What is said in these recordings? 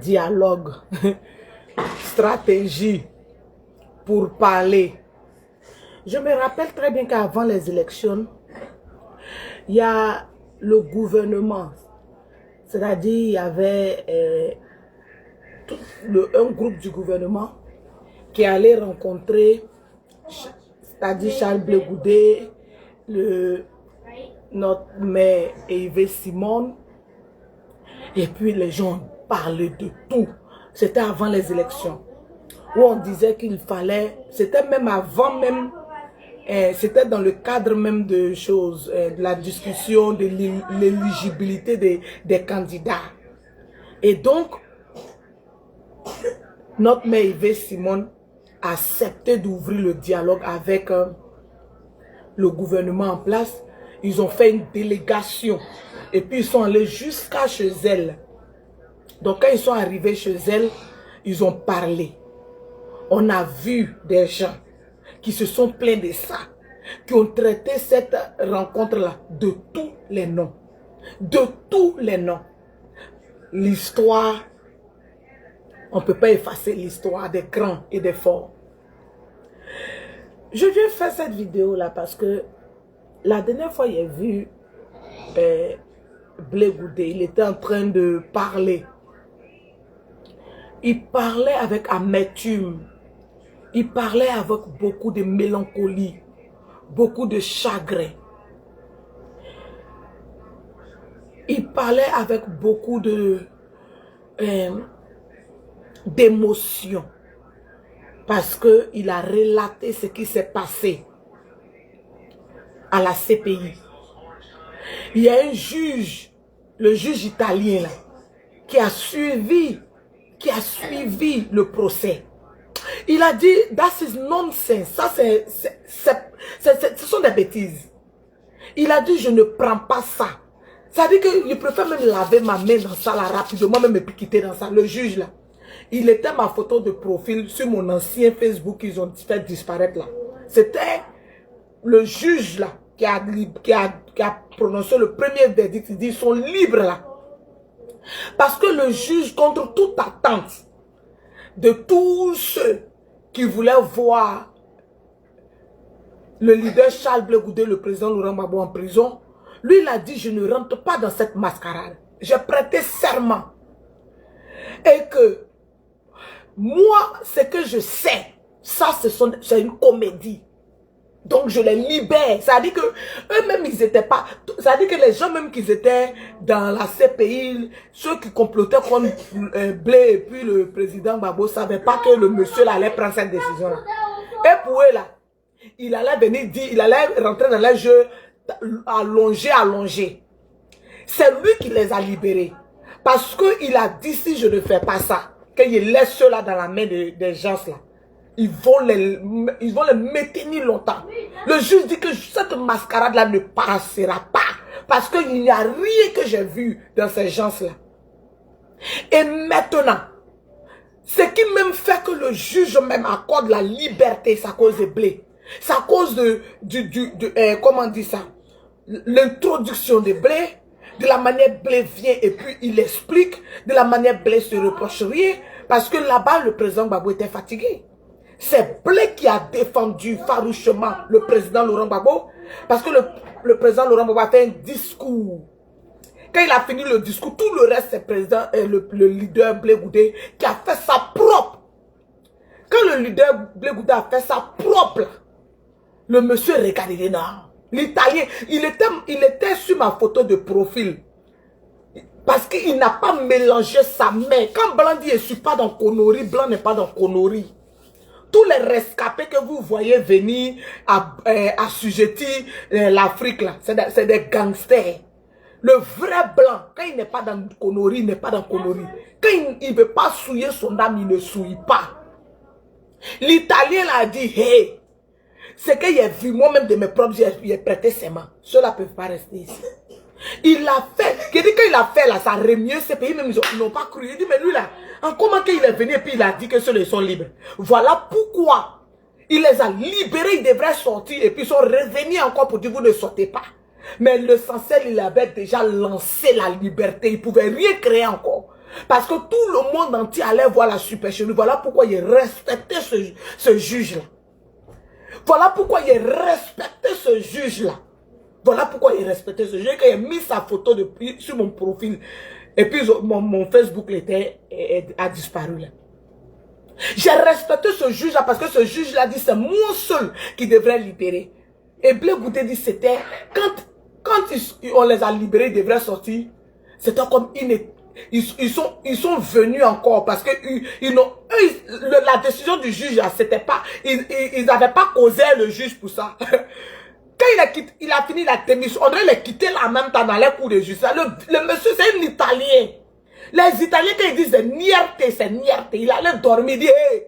dialogue, stratégie pour parler. Je me rappelle très bien qu'avant les élections, il y a le gouvernement, c'est-à-dire il y avait un groupe du gouvernement qui allait rencontrer, c'est-à-dire Charles Blé Goudé, notre maire Yves Simon, et puis les gens parlaient de tout. C'était avant les élections, où on disait qu'il fallait, c'était même avant même, c'était dans le cadre même de choses, de la discussion de l'éligibilité des candidats. Et donc, notre maire Yves Simon a accepté d'ouvrir le dialogue avec le gouvernement en place. Ils ont fait une délégation et puis ils sont allés jusqu'à chez elle. Donc quand ils sont arrivés chez elle, ils ont parlé. On a vu des gens qui se sont plaints de ça, qui ont traité cette rencontre-là de tous les noms. De tous les noms. L'histoire, on ne peut pas effacer l'histoire des grands et des forts. Je viens faire cette vidéo-là parce que la dernière fois, j'ai vu Blé Goudé, il était en train de parler. Il parlait avec amertume. Il parlait avec beaucoup de mélancolie, beaucoup de chagrin. Il parlait avec beaucoup d'émotion. Parce qu'il a relaté ce qui s'est passé à la CPI. Il y a un juge, le juge italien là, qui a suivi le procès. Il a dit, that is nonsense. Ça, ce sont des bêtises. Il a dit, je ne prends pas ça. Ça veut dire que je préfère même laver ma main dans ça là, rapidement, même et puis quitter dans ça. Le juge là, il était ma photo de profil sur mon ancien Facebook qu'ils ont fait disparaître là. C'était le juge là qui a prononcé le premier verdict. Il dit, ils sont libres là. Parce que le juge, contre toute attente de tous ceux qui voulaient voir le leader Charles Blé Goudé, le président Laurent Gbagbo en prison, lui il a dit, je ne rentre pas dans cette mascarade. J'ai prêté serment. Et que moi, ce que je sais, ça c'est une comédie. Donc je les libère. Ça veut dire que eux-mêmes ils étaient pas. Ça veut dire que les gens même qui étaient dans la CPI, ceux qui complotaient contre Blé et puis le président Gbagbo, ne savaient pas que le monsieur là allait prendre cette décision là. Et pour eux là, il allait venir dire, il allait rentrer dans les jeux allongé. C'est lui qui les a libérés. Parce qu'il a dit, si je ne fais pas ça, qu'il laisse ceux-là dans la main des gens là, ils vont les maintenir longtemps. Le juge dit que cette mascarade-là ne passera pas. Parce qu'il n'y a rien que j'ai vu dans ces gens-là. Et maintenant, ce qui même fait que le juge même accorde la liberté, c'est à cause de Blé. C'est à cause comment on dit ça? L'introduction de Blé, de la manière Blé vient et puis il explique, de la manière Blé se reproche rien. Parce que là-bas, le président Gbagbo était fatigué. C'est Blé qui a défendu farouchement le président Laurent Gbagbo. Parce que le président Laurent Gbagbo a fait un discours. Quand il a fini le discours, tout le reste, c'est le leader Blé Goudé qui a fait sa propre. Quand le leader Blé Goudé a fait sa propre, le monsieur regardait, non. L'Italien, il était sur ma photo de profil. Parce qu'il n'a pas mélangé sa main. Quand Blanc dit, je ne suis pas dans Connery, Blanc n'est pas dans Connery. Tous les rescapés que vous voyez venir assujettir l'Afrique, là, c'est des gangsters. Le vrai Blanc, quand il n'est pas dans Connery, il n'est pas dans Connery. Quand il ne veut pas souiller son âme, il ne souille pas. L'Italien a dit, hey, c'est que j'ai vu, moi-même de mes propres yeux, j'ai prêté serment. Ceux-là ne peuvent pas rester ici. Il l'a fait. Quand il a fait là, ça remuait ces pays, même ils n'ont pas cru. Il dit, mais lui là, en comment qu'il est venu et puis il a dit que ceux-là sont libres. Voilà pourquoi il les a libérés, ils devraient sortir et puis ils sont revenus encore pour dire, vous ne sortez pas. Mais l'essentiel, il avait déjà lancé la liberté, il ne pouvait rien créer encore. Parce que tout le monde entier allait voir la supercherie. Voilà pourquoi il respectait ce juge-là. Voilà pourquoi il respectait ce juge-là. Voilà pourquoi il respectait ce juge. Quand il a mis sa photo sur mon profil. Et puis mon Facebook a disparu là. J'ai respecté ce juge-là parce que ce juge-là dit c'est moi seul qui devrait libérer. Et Blé Goudé dit c'était quand on les a libérés, ils devraient sortir. C'était comme ils sont venus encore parce que la décision du juge, c'était pas, ils n'avaient pas causé le juge pour ça. Quand il a fini la démission, on devrait les quitter là en même temps dans les cours de justice. Le monsieur, c'est un Italien. Les Italiens, quand ils disent c'est nierte, c'est nierte. Il allait dormir, il dit, hey,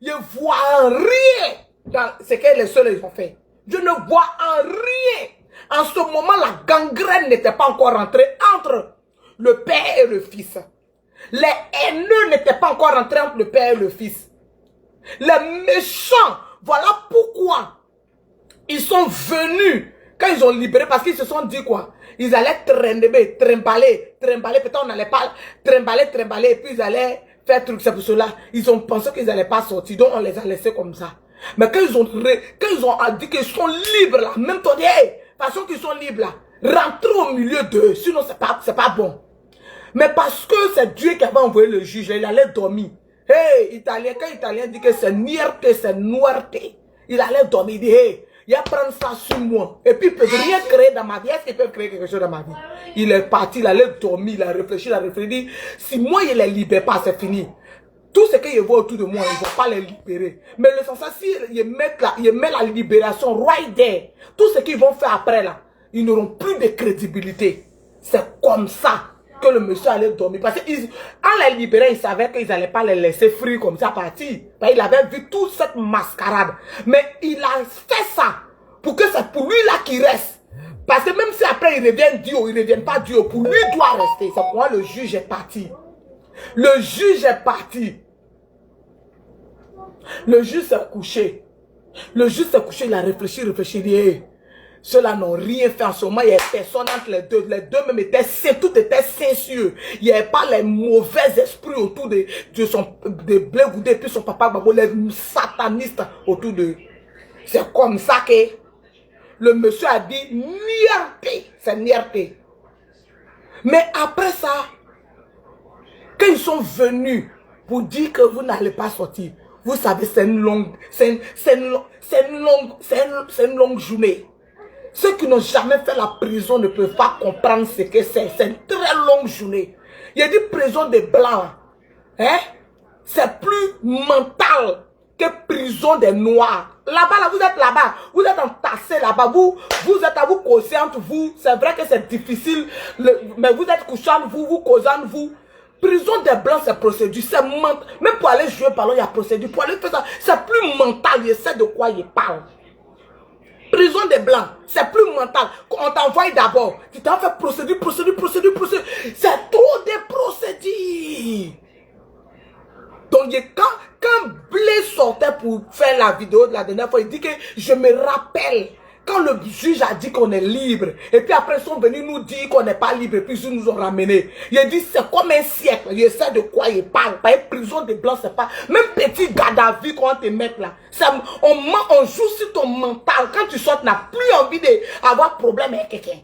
je vois rien dans ce que les seuls ils ont fait. Je ne vois en rien. En ce moment, la gangrène n'était pas encore rentrée entre le père et le fils. Les haineux n'étaient pas encore rentrés entre le père et le fils. Les méchants, voilà pourquoi ils sont venus quand ils ont libéré, parce qu'ils se sont dit quoi? Ils allaient trimballer, peut-être on n'allait pas trimballer, et puis ils allaient faire truc, c'est pour cela. Ils ont pensé qu'ils n'allaient pas sortir, donc on les a laissés comme ça. Mais quand ils ont dit qu'ils sont libres là, même ton hey, façon qu'ils sont libres là, rentrez au milieu d'eux, sinon c'est pas bon. Mais parce que c'est Dieu qui avait envoyé le juge, il allait dormir. Hey, Italien, quand Italien dit que c'est nierte, c'est noirte, il allait dormir, il dit hey, il va prendre ça sur moi. Et puis il ne peut rien créer dans ma vie. Est-ce qu'il peut créer quelque chose dans ma vie? Il est parti, il allait dormir, il a réfléchi. Si moi je ne les libère pas, c'est fini. Tout ce que je vois autour de moi, ils ne vont pas les libérer. Mais le sens, si ils mettent la libération right there, tout ce qu'ils vont faire après là, ils n'auront plus de crédibilité. C'est comme ça que le monsieur allait dormir. Parce qu'en les libérant, il savait qu'ils n'allaient pas les laisser free comme ça partir. Il avait vu toute cette mascarade. Mais il a fait ça pour que c'est pour lui là qu'il reste. Parce que même si après il revient Dieu, il ne revient pas Dieu, pour lui il doit rester. C'est pourquoi le juge est parti. Le juge est parti. Le juge s'est couché. Le juge s'est couché, il a réfléchi, il dit, hey, ceux-là n'ont rien fait en ce moment, il n'y avait personne entre les deux même étaient sains, tout était sincère. Il n'y avait pas les mauvais esprits autour de Blé Goudé, puis son papa Babo, les satanistes autour d'eux. C'est comme ça que le monsieur a dit, nierte, c'est nierte. Mais après ça, quand ils sont venus pour dire que vous n'allez pas sortir, vous savez, c'est une longue journée. Ceux qui n'ont jamais fait la prison ne peuvent pas comprendre ce que c'est. C'est une très longue journée. Il y a des prisons des blancs. Hein? C'est plus mental que prison des noirs. Là-bas, là, vous êtes là-bas. Vous êtes entassés là-bas. Vous êtes à vous causer entre vous. C'est vrai que c'est difficile. Mais vous êtes couchant, vous causez entre vous. Prison des blancs, c'est procédure. C'est mental. Même pour aller jouer ballon, il y a procédure. Pour aller faire ça, c'est plus mental. Il sait de quoi il parle. Prison des blancs, c'est plus mental. On t'envoie d'abord. Tu t'en fais procédure. C'est trop de procédures. Donc, quand Blé sortait pour faire la vidéo de la dernière fois, il dit que je me rappelle quand le juge a dit qu'on est libre. Et puis après, ils sont venus nous dire qu'on n'est pas libre. Et puis ils nous ont ramenés. Il a dit c'est comme un siècle. Il sait de quoi il parle. Pas une prison de blanc, c'est pas. Même petit gadavi qu'on te met là. On joue sur ton mental. Quand tu sors, tu n'as plus envie d'avoir problème avec quelqu'un.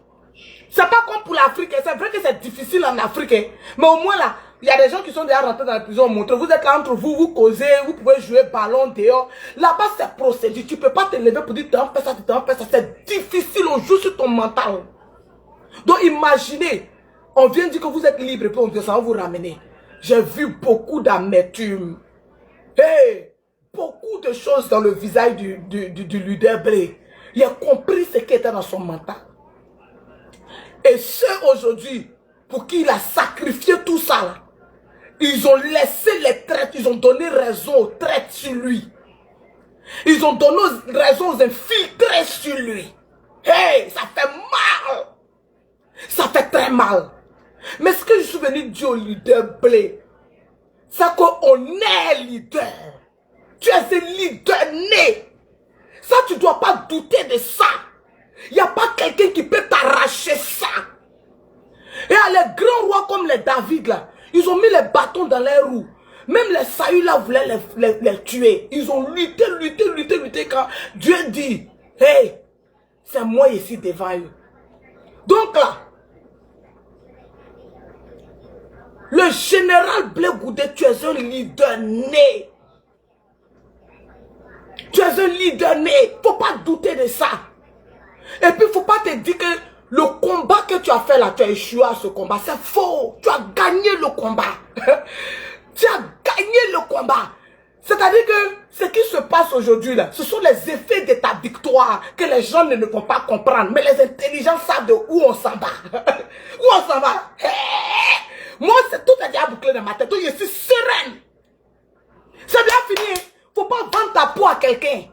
C'est pas comme pour l'Afrique. C'est vrai que c'est difficile en Afrique. Mais au moins là, il y a des gens qui sont déjà rentrés dans la prison. Vous êtes là entre vous, vous causez, vous pouvez jouer ballon dehors. Là-bas, c'est procédure. Tu ne peux pas te lever pour dire tu en fais ça, tu en fais ça. C'est difficile. On joue sur ton mental. Donc imaginez, on vient dire que vous êtes libre et puis on vient ça, on vous ramener. J'ai vu beaucoup d'amertume. Hey, beaucoup de choses dans le visage du leader Blé. Il a compris ce qui était dans son mental. Et ceux aujourd'hui, pour qui il a sacrifié tout ça, là, ils ont laissé les traites, ils ont donné raison aux traites sur lui. Ils ont donné raison aux infiltrés sur lui. Hey, ça fait mal. Ça fait très mal. Mais ce que je suis venu dire au leader Blé, c'est qu'on est leader. Tu es un leader né. Ça, tu ne dois pas douter de ça. Il n'y a pas quelqu'un qui peut t'arracher ça. Et à les grands rois comme les David là, Ils ont mis les bâtons dans les roues. Même les saillies là voulaient les tuer. Ils ont lutté quand Dieu dit, hey, c'est moi ici devant eux. Donc là, le général Blé Goudé, tu es un leader né. Tu es un leader né. Il ne faut pas douter de ça. Et puis, il ne faut pas te dire que le combat que tu as fait là, tu as échoué à ce combat. C'est faux. Tu as gagné le combat. Tu as gagné le combat. C'est-à-dire que ce qui se passe aujourd'hui là, ce sont les effets de ta victoire que les gens ne vont pas comprendre. Mais les intelligents savent de où on s'en va. Où on s'en va. Moi, c'est tout est déjà bouclé dans ma tête. Donc, je suis sereine. C'est bien fini. Il ne faut pas vendre ta peau à quelqu'un.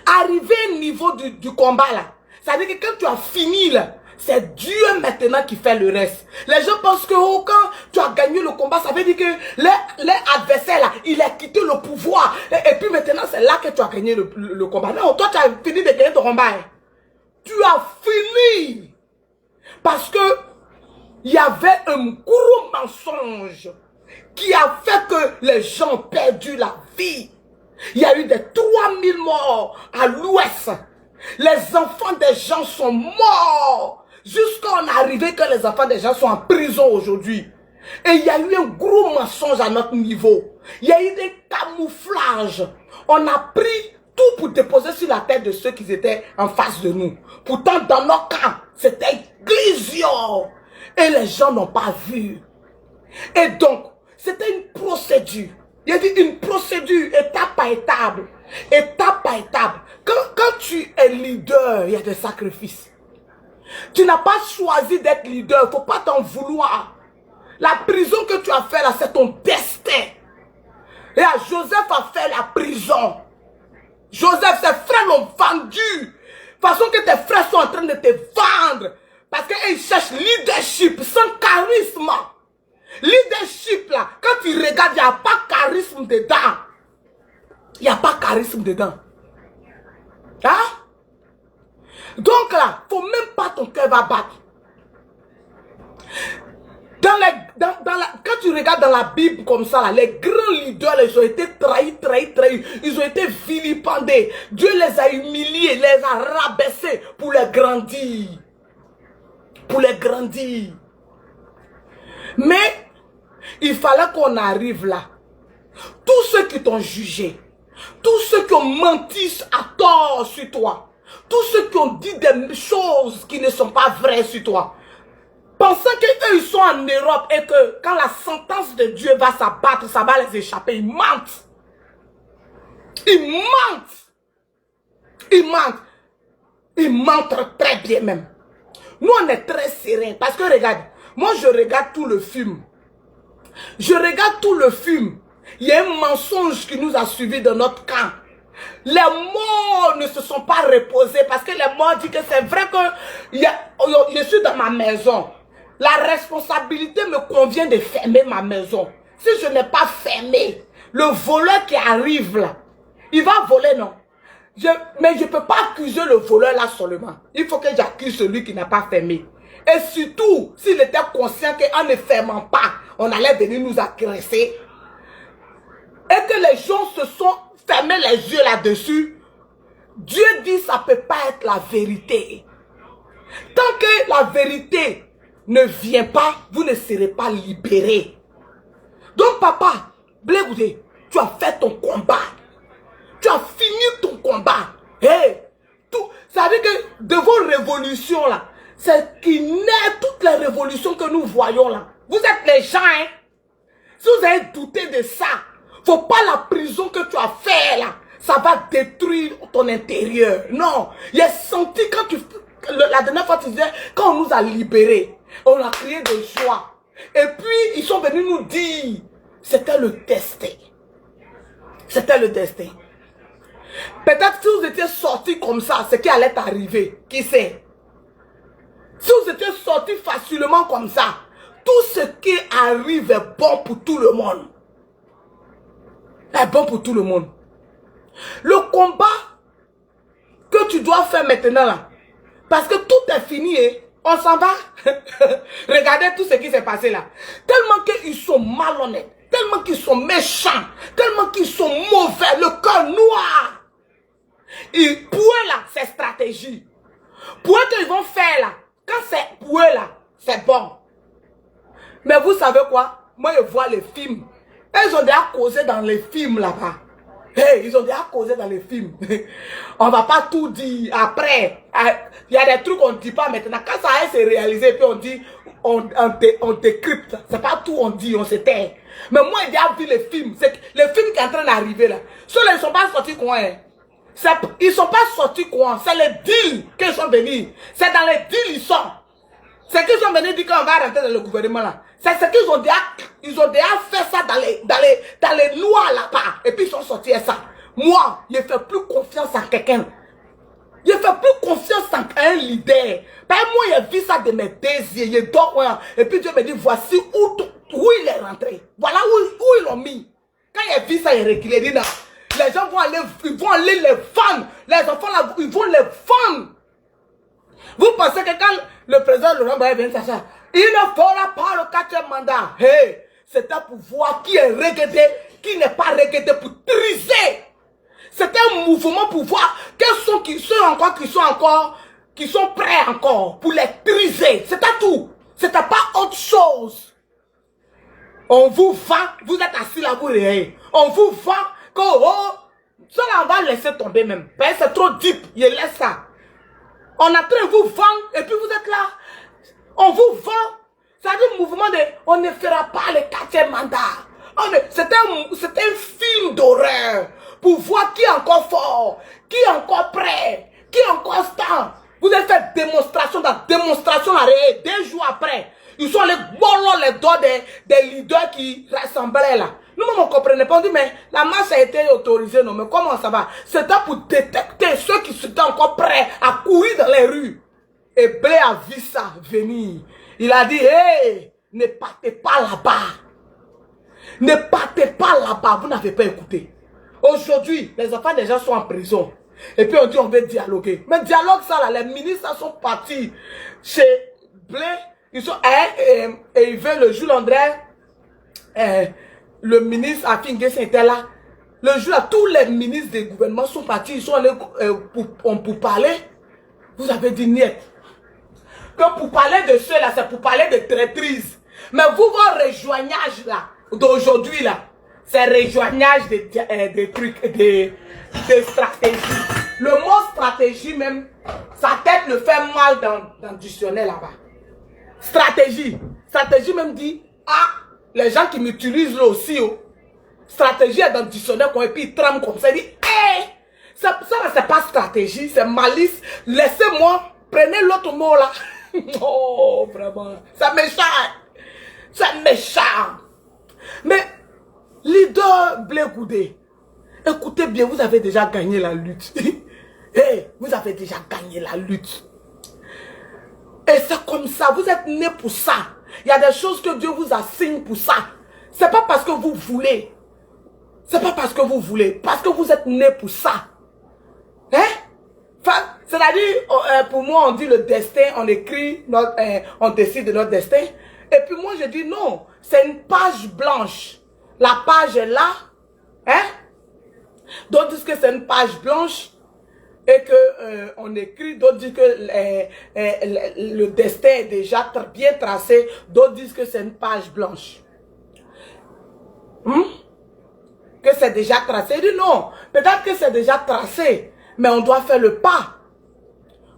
Arriver au niveau du combat là, ça veut dire que quand tu as fini là, c'est Dieu maintenant qui fait le reste. Les gens pensent que oh, quand tu as gagné le combat, ça veut dire que les adversaires là, il a quitté le pouvoir. Et puis maintenant, c'est là que tu as gagné le combat. Non, toi tu as fini de gagner ton combat. Hein. Tu as fini. Parce que il y avait un gros mensonge qui a fait que les gens ont perdu la vie. Il y a eu des 3000 morts à l'ouest. Les enfants des gens sont morts. Jusqu'à en arriver que les enfants des gens sont en prison aujourd'hui. Et il y a eu un gros mensonge à notre niveau. Il y a eu des camouflages. On a pris tout pour déposer sur la tête de ceux qui étaient en face de nous. Pourtant, dans nos camps, c'était glisio. Et les gens n'ont pas vu. Et donc, c'était une procédure. Il a dit une procédure, étape par étape. Étape par étape. Quand tu es leader, il y a des sacrifices. Tu n'as pas choisi d'être leader. Il ne faut pas t'en vouloir. La prison que tu as fait là, c'est ton destin. Et à Joseph a fait la prison. Joseph, ses frères l'ont vendu. De façon que tes frères sont en train de te vendre. Parce qu'ils cherchent leadership sans charisme. Leadership là, quand tu regardes, il n'y a pas charisme dedans. Il n'y a pas charisme dedans. Hein? Donc là, il ne faut même pas ton cœur va battre. Quand tu regardes dans la Bible comme ça, là, les grands leaders, ils ont été trahis. Ils ont été vilipendés. Dieu les a humiliés, les a rabaissés pour les grandir. Pour les grandir. Mais, il fallait qu'on arrive là. Tous ceux qui t'ont jugé, tous ceux qui ont menti à tort sur toi, tous ceux qui ont dit des choses qui ne sont pas vraies sur toi, pensant qu'eux ils sont en Europe et que quand la sentence de Dieu va s'abattre, ça va les échapper, ils mentent. Ils mentent. Ils mentent. Ils mentent très bien même. Nous on est très sereins parce que regarde, moi je regarde tout le film. Je regarde tout le film. Il y a un mensonge qui nous a suivis dans notre camp. Les morts ne se sont pas reposés parce que les morts disent que c'est vrai que je suis dans ma maison. La responsabilité me convient de fermer ma maison. Si je n'ai pas fermé, le voleur qui arrive là, il va voler, non? Mais je ne peux pas accuser le voleur là seulement. Il faut que j'accuse celui qui n'a pas fermé. Et surtout, s'il était conscient qu'en ne fermant pas, on allait venir nous agresser. Et que les gens se sont fermés les yeux là-dessus. Dieu dit ça ne peut pas être la vérité. Tant que la vérité ne vient pas, vous ne serez pas libérés. Donc papa, Blé Goudé, tu as fait ton combat. Tu as fini ton combat. Hey, ça veut dire que de vos révolutions là, c'est qui naît toutes les révolutions que nous voyons là. Vous êtes les gens, hein. Si vous avez douté de ça, faut pas la prison que tu as fait là, ça va détruire ton intérieur. Non, j'ai senti quand la dernière fois tu disais, quand on nous a libérés, on a crié de joie. Et puis ils sont venus nous dire, c'était le destin. C'était le destin. Peut-être si vous étiez sortis comme ça, ce qui allait arriver, qui sait? Si vous étiez sortis facilement comme ça, tout ce qui arrive est bon pour tout le monde. Est bon pour tout le monde. Le combat que tu dois faire maintenant là, parce que tout est fini, hein? On s'en va. Regardez tout ce qui s'est passé là. Tellement qu'ils sont malhonnêtes, tellement qu'ils sont méchants, tellement qu'ils sont mauvais, le cœur noir. Et pour eux là, c'est stratégie. Pour eux qu'ils vont faire là, quand c'est pour eux là, c'est bon. Mais vous savez quoi? Moi je vois les films. Ils ont déjà causé dans les films là-bas. Hey, ils ont déjà causé dans les films. On va pas tout dire après. Il y a des trucs qu'on ne dit pas maintenant. Quand ça a été réalisé, puis on dit, on décrypte. C'est pas tout on dit, on se tait. Mais moi, j'ai déjà vu les films. Les films qui sont en train d'arriver là. Ceux-là, ils ne sont pas sortis quoi. Ils ne sont pas sortis quoi. C'est les deals qu'ils sont venus. C'est dans les deals ils sont. C'est qu'ils sont venus dire qu'on va rentrer dans le gouvernement là. C'est ce qu'ils ont déjà fait ça dans les lois là-bas. Et puis ils sont sortis à ça. Moi, je ne fais plus confiance en quelqu'un. Je ne fais plus confiance en un leader. Parce que moi, j'ai vu ça de mes désirs. Je dors, et puis Dieu me dit, voici où il est rentré. Voilà où ils l'ont mis. Quand j'ai vu ça, il est reculé. Il dit, non, les gens vont aller les vendre. Les enfants là, ils vont les vendre. Vous pensez que quand le président Laurent Gbagbo vient de ça, il ne fera pas le 4e mandat. Hey, c'est un pouvoir qui est regretté, qui n'est pas regretté pour triser. C'est un mouvement pour voir quels sont qui sont prêts encore pour les triser. C'est à tout. C'est pas autre chose. On vous vend, vous êtes assis là, vous réveillez. On vous vend que ça là on va laisser tomber même. C'est trop deep, je laisse ça. On a train de vous vendre et puis vous êtes là. On vous vend. C'est un mouvement de on ne fera pas le 4e mandat. C'est un film d'horreur pour voir qui est encore fort, qui est encore prêt, qui est encore stand. Vous avez fait démonstration dans démonstration arrêtée. 2 jours après, ils sont allés bolons les doigts des leaders qui rassemblaient là. Nous-mêmes, on ne comprenait pas. On dit, mais la marche a été autorisée, non, mais comment ça va? C'était pour détecter ceux qui étaient encore prêts à courir dans les rues. Et Blé a vu ça venir. Il a dit, hey, ne partez pas là-bas. Ne partez pas là-bas. Vous n'avez pas écouté. Aujourd'hui, les enfants des gens sont en prison. Et puis on dit, on veut dialoguer. Mais dialogue ça là, les ministres sont partis chez Blé. Ils sont, et ils veulent le Jules André. Le ministre Afingé était là. Le jour là, tous les ministres des gouvernements sont partis. Ils sont allés pour parler. Vous avez dit niet. Que pour parler de ceux-là, c'est pour parler de traîtrise. Mais vous, vos rejoignages là, d'aujourd'hui là, c'est rejoignage des trucs, des stratégies. Le mot stratégie même, sa tête le fait mal dans le dictionnaire là-bas. Stratégie. Stratégie même dit, ah, les gens qui m'utilisent là aussi, oh. Stratégie est dans le dictionnaire, et puis ils trament comme ça, ils disent, hey, ça c'est pas stratégie, c'est malice. Laissez-moi, prenez l'autre mot là. Oh, vraiment, c'est méchant. C'est méchant. Mais, leader Blé Goudé, écoutez bien, vous avez déjà gagné la lutte. Hey, vous avez déjà gagné la lutte. Et c'est comme ça, vous êtes né pour ça. Il y a des choses que Dieu vous assigne pour ça. C'est pas parce que vous voulez. C'est pas parce que vous voulez. Parce que vous êtes né pour ça. Hein? Enfin, c'est-à-dire, pour moi, on dit le destin, on écrit, on décide de notre destin. Et puis moi, je dis non. C'est une page blanche. La page est là. Hein? D'autres disent que c'est une page blanche. Et que on écrit, d'autres disent que le destin est déjà bien tracé, d'autres disent que c'est une page blanche. Que c'est déjà tracé. Il dit non, peut-être que c'est déjà tracé, mais on doit faire le pas.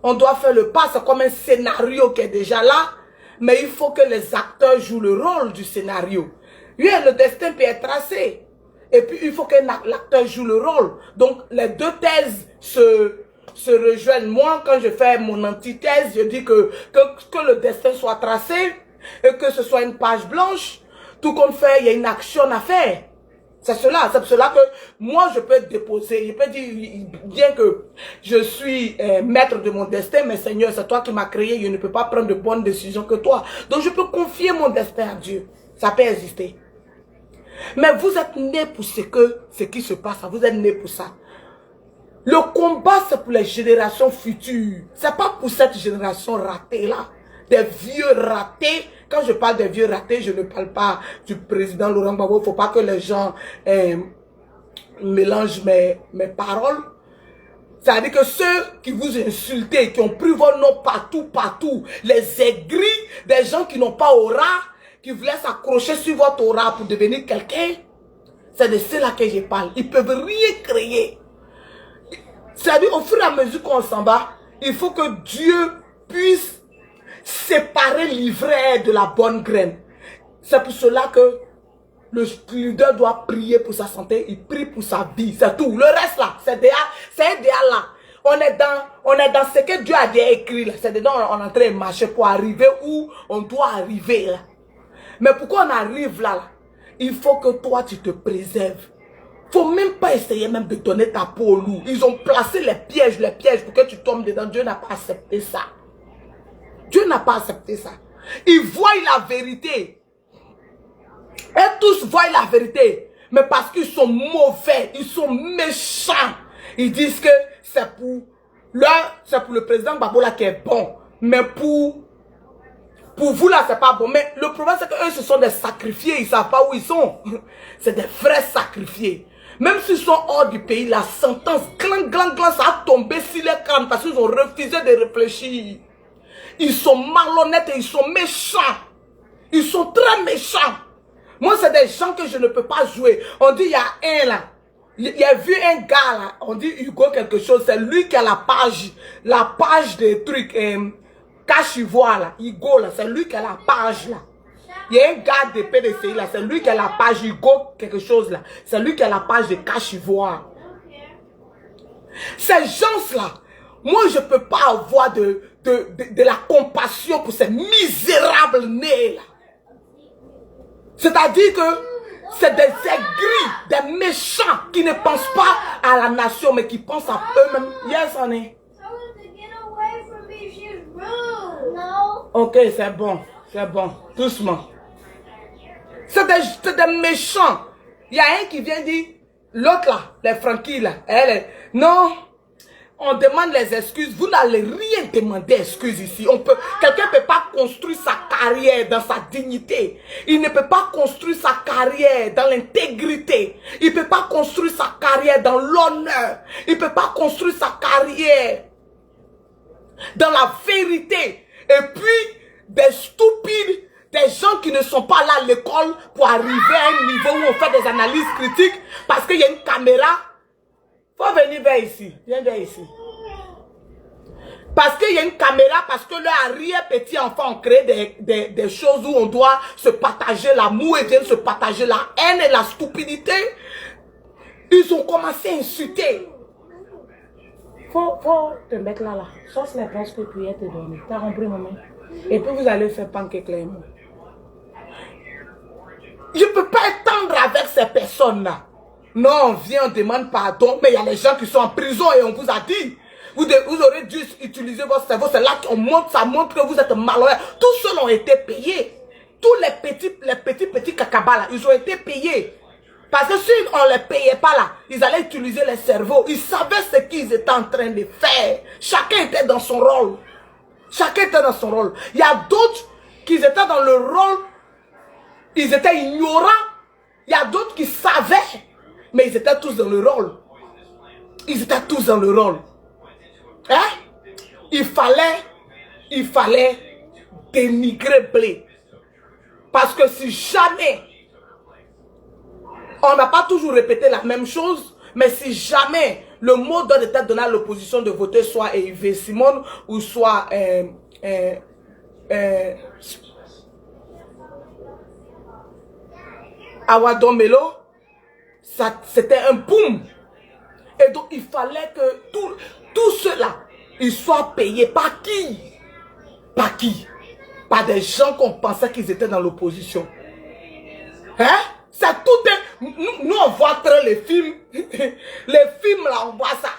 On doit faire le pas, c'est comme un scénario qui est déjà là, mais il faut que les acteurs jouent le rôle du scénario. Oui, le destin peut être tracé. Et puis, il faut que l'acteur joue le rôle. Donc, les deux thèses se rejoignent. Moi, quand je fais mon antithèse, je dis que le destin soit tracé et que ce soit une page blanche. Tout compte fait, il y a une action à faire. C'est cela que moi, je peux déposer. Je peux dire, bien que je suis maître de mon destin, mais Seigneur, c'est toi qui m'as créé. Je ne peux pas prendre de bonnes décisions que toi. Donc, je peux confier mon destin à Dieu. Ça peut exister. Mais vous êtes nés pour ce qui se passe. Vous êtes nés pour ça. Le combat, c'est pour les générations futures. C'est pas pour cette génération ratée là. des vieux ratés. Quand je parle des vieux ratés, je ne parle pas du président Laurent Gbagbo. Il ne faut pas que les gens mélangent mes paroles. C'est-à-dire que ceux qui vous insultent, qui ont pris vos noms partout, les aigris, des gens qui n'ont pas aura, qui voulaient s'accrocher sur votre aura pour devenir quelqu'un, c'est de ceux-là que je parle. Ils ne peuvent rien créer. C'est-à-dire, au fur et à mesure qu'on s'en va, il faut que Dieu puisse séparer l'ivraie de la bonne graine. C'est pour cela que le leader doit prier pour sa santé, il prie pour sa vie, c'est tout. Le reste là, c'est un idéal là. On est dans ce que Dieu a déjà écrit là. C'est dedans on est en train de marcher pour arriver où on doit arriver là. Mais pourquoi on arrive là? Il faut que toi tu te préserves. Faut même pas essayer même de donner ta peau au loup. Ils ont placé les pièges pour que tu tombes dedans. Dieu n'a pas accepté ça. Dieu n'a pas accepté ça. Ils voient la vérité. Et tous voient la vérité. Mais parce qu'ils sont mauvais, ils sont méchants. Ils disent que c'est pour le président Gbagbo là qui est bon. Mais pour vous là, c'est pas bon. Mais le problème, c'est qu'eux, ce sont des sacrifiés. Ils ne savent pas où ils sont. C'est des vrais sacrifiés. Même s'ils sont hors du pays, la sentence, ça a tombé sur les crânes parce qu'ils ont refusé de réfléchir. Ils sont malhonnêtes et ils sont méchants. Ils sont très méchants. Moi, c'est des gens que je ne peux pas jouer. On dit, il y a un là. Il y a vu un gars là. On dit Hugo quelque chose. C'est lui qui a la page des trucs. Cache Ivoire là. Hugo là. C'est lui qui a la page là. Il y a un gars de PDCI là. C'est lui qui a la page Hugo quelque chose là. C'est lui qui a la page de Cache Ivoire. Ces gens là. Moi, je ne peux pas avoir de la compassion pour ces misérables nés là. C'est-à-dire que c'est des aigris, des méchants qui ne pensent pas à la nation, mais qui pensent à eux-mêmes. Yes, honey. Ok, c'est bon, doucement. C'est des méchants. Il y a un qui vient dire, l'autre là, les Frankie là, non. On demande les excuses. Vous n'allez rien demander excuses ici. Quelqu'un ne peut pas construire sa carrière dans sa dignité. Il ne peut pas construire sa carrière dans l'intégrité. Il ne peut pas construire sa carrière dans l'honneur. Il ne peut pas construire sa carrière dans la vérité. Et puis, des stupides, des gens qui ne sont pas là à l'école pour arriver à un niveau où on fait des analyses critiques parce qu'il y a une caméra. Faut venir vers ici. Viens vers ici. Parce qu'il y a une caméra, parce que leur arrière-petit enfant ont créé des choses où on doit se partager l'amour et viennent se partager la haine et la stupidité. Ils ont commencé à insulter. Faut te mettre là. Sauce les presque que tu es te donner. T'as compris, maman? Et puis vous allez faire pancake clairement. Je ne peux pas étendre avec ces personnes-là. Non, on vient, on demande pardon, mais il y a les gens qui sont en prison et on vous a dit. Vous aurez dû utiliser votre cerveau. C'est là qu'on montre, ça montre que vous êtes malhonnête. Tous ceux ont été payés. Tous les petits cacabas là, ils ont été payés. Parce que si on ne les payait pas là, ils allaient utiliser les cerveaux. Ils savaient ce qu'ils étaient en train de faire. Chacun était dans son rôle. Chacun était dans son rôle. Il y a d'autres qui étaient dans le rôle. Ils étaient ignorants. Il y a d'autres qui savaient. Mais ils étaient tous dans le rôle. Ils étaient tous dans le rôle. Hein? Il fallait dénigrer Blé. Parce que si jamais, on n'a pas toujours répété la même chose, mais si jamais le mot d'ordre était donné à l'opposition de voter soit Yves Simon ou soit Awadon Melo, c'était un boom. Et donc il fallait que tous ceux-là, ils soient payés. Par qui? Par qui? Par des gens qu'on pensait qu'ils étaient dans l'opposition. Hein? C'est tout un... Nous, on voit très les films. Les films, là, on voit ça.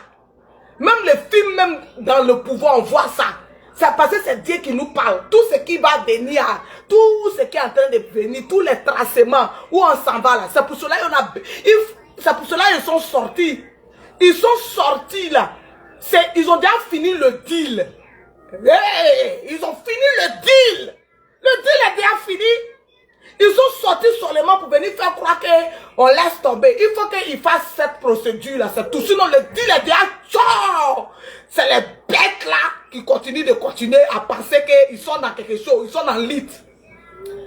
Même les films, même dans le pouvoir, on voit ça. C'est parce que c'est Dieu qui nous parle. Tout ce qui va venir, tout ce qui est en train de venir, tous les tracements, où on s'en va là. C'est pour cela c'est pour cela qu'ils sont sortis. Ils sont sortis là. Ils ont déjà fini le deal. Hey, ils ont fini le deal. Le deal est déjà fini. Ils sont sortis seulement pour venir faire croire qu'on laisse tomber. Il faut qu'ils fassent cette procédure-là. C'est tout. Sinon, le deal est déjà chaud. C'est les bêtes là qui continuent de continuer à penser qu'ils sont dans quelque chose. Ils sont dans lutte.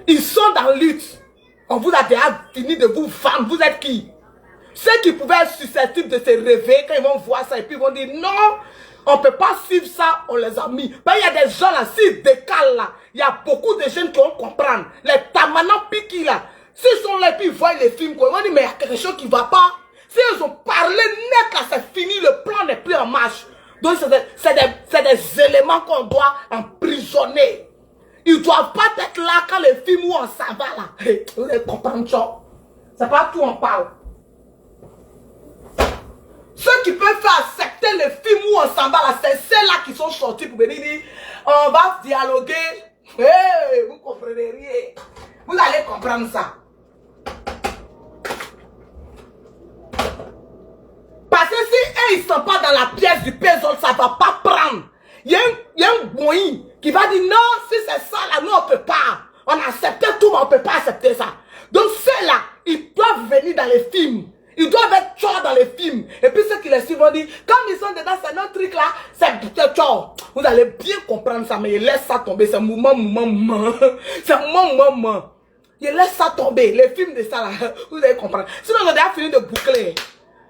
Ils sont dans lutte. On vous a déjà fini de vous vendre. Vous êtes qui? Ceux qui pouvaient être susceptibles de se réveiller quand ils vont voir ça et puis ils vont dire non, on ne peut pas suivre ça, on les a mis. Ben, il y a des gens là, s'ils décalent là, il y a beaucoup de jeunes qui vont comprendre. Les tamanants piquis là, s'ils sont là et puis ils voient les films, ils vont dire mais il y a quelque chose qui ne va pas. S'ils ont parlé net là, c'est fini, le plan n'est plus en marche. Donc c'est des éléments qu'on doit emprisonner. Ils ne doivent pas être là quand les films où on s'en va là. Vous allez comprendre ça. C'est pas tout on parle. Ceux qui peuvent faire accepter les films où on s'en va là, c'est ceux-là qui sont sortis pour venir dire on va dialoguer. Hey, vous comprenez rien. Vous allez comprendre ça. Parce que si ils ne sont pas dans la pièce du puzzle, ça ne va pas prendre. Il y a un boy qui va dire non, si c'est ça là, nous on ne peut pas. On a accepté tout, mais on ne peut pas accepter ça. Donc ceux-là, ils doivent venir dans les films. Ils doivent être chauds dans les films. Et puis ceux qui les suivent vont dire, comme ils sont dedans, c'est notre truc là, c'est chaud. Vous allez bien comprendre ça, mais ils laissent ça tomber. C'est mouvement. C'est mouvement. Ils laissent ça tomber. Les films de ça là, vous allez comprendre. Sinon, ils ont déjà fini de boucler.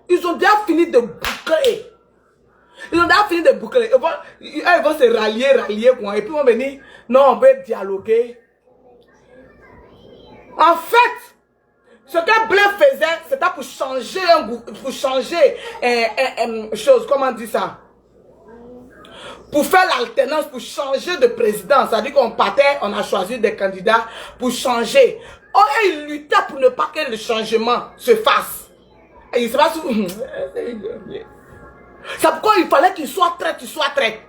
Ils ont déjà fini de boucler. Ils ont déjà fini de boucler. Ils vont se rallier, quoi. Et puis ils vont venir, non, on veut dialoguer. En fait, ce que Blair faisait, c'était pour changer chose, comment on dit ça? Pour faire l'alternance, pour changer de président. C'est-à-dire qu'on partait, on a choisi des candidats pour changer. Oh, et il luttait pour ne pas que le changement se fasse. Et il se passe. C'est pourquoi il fallait qu'il soit traite.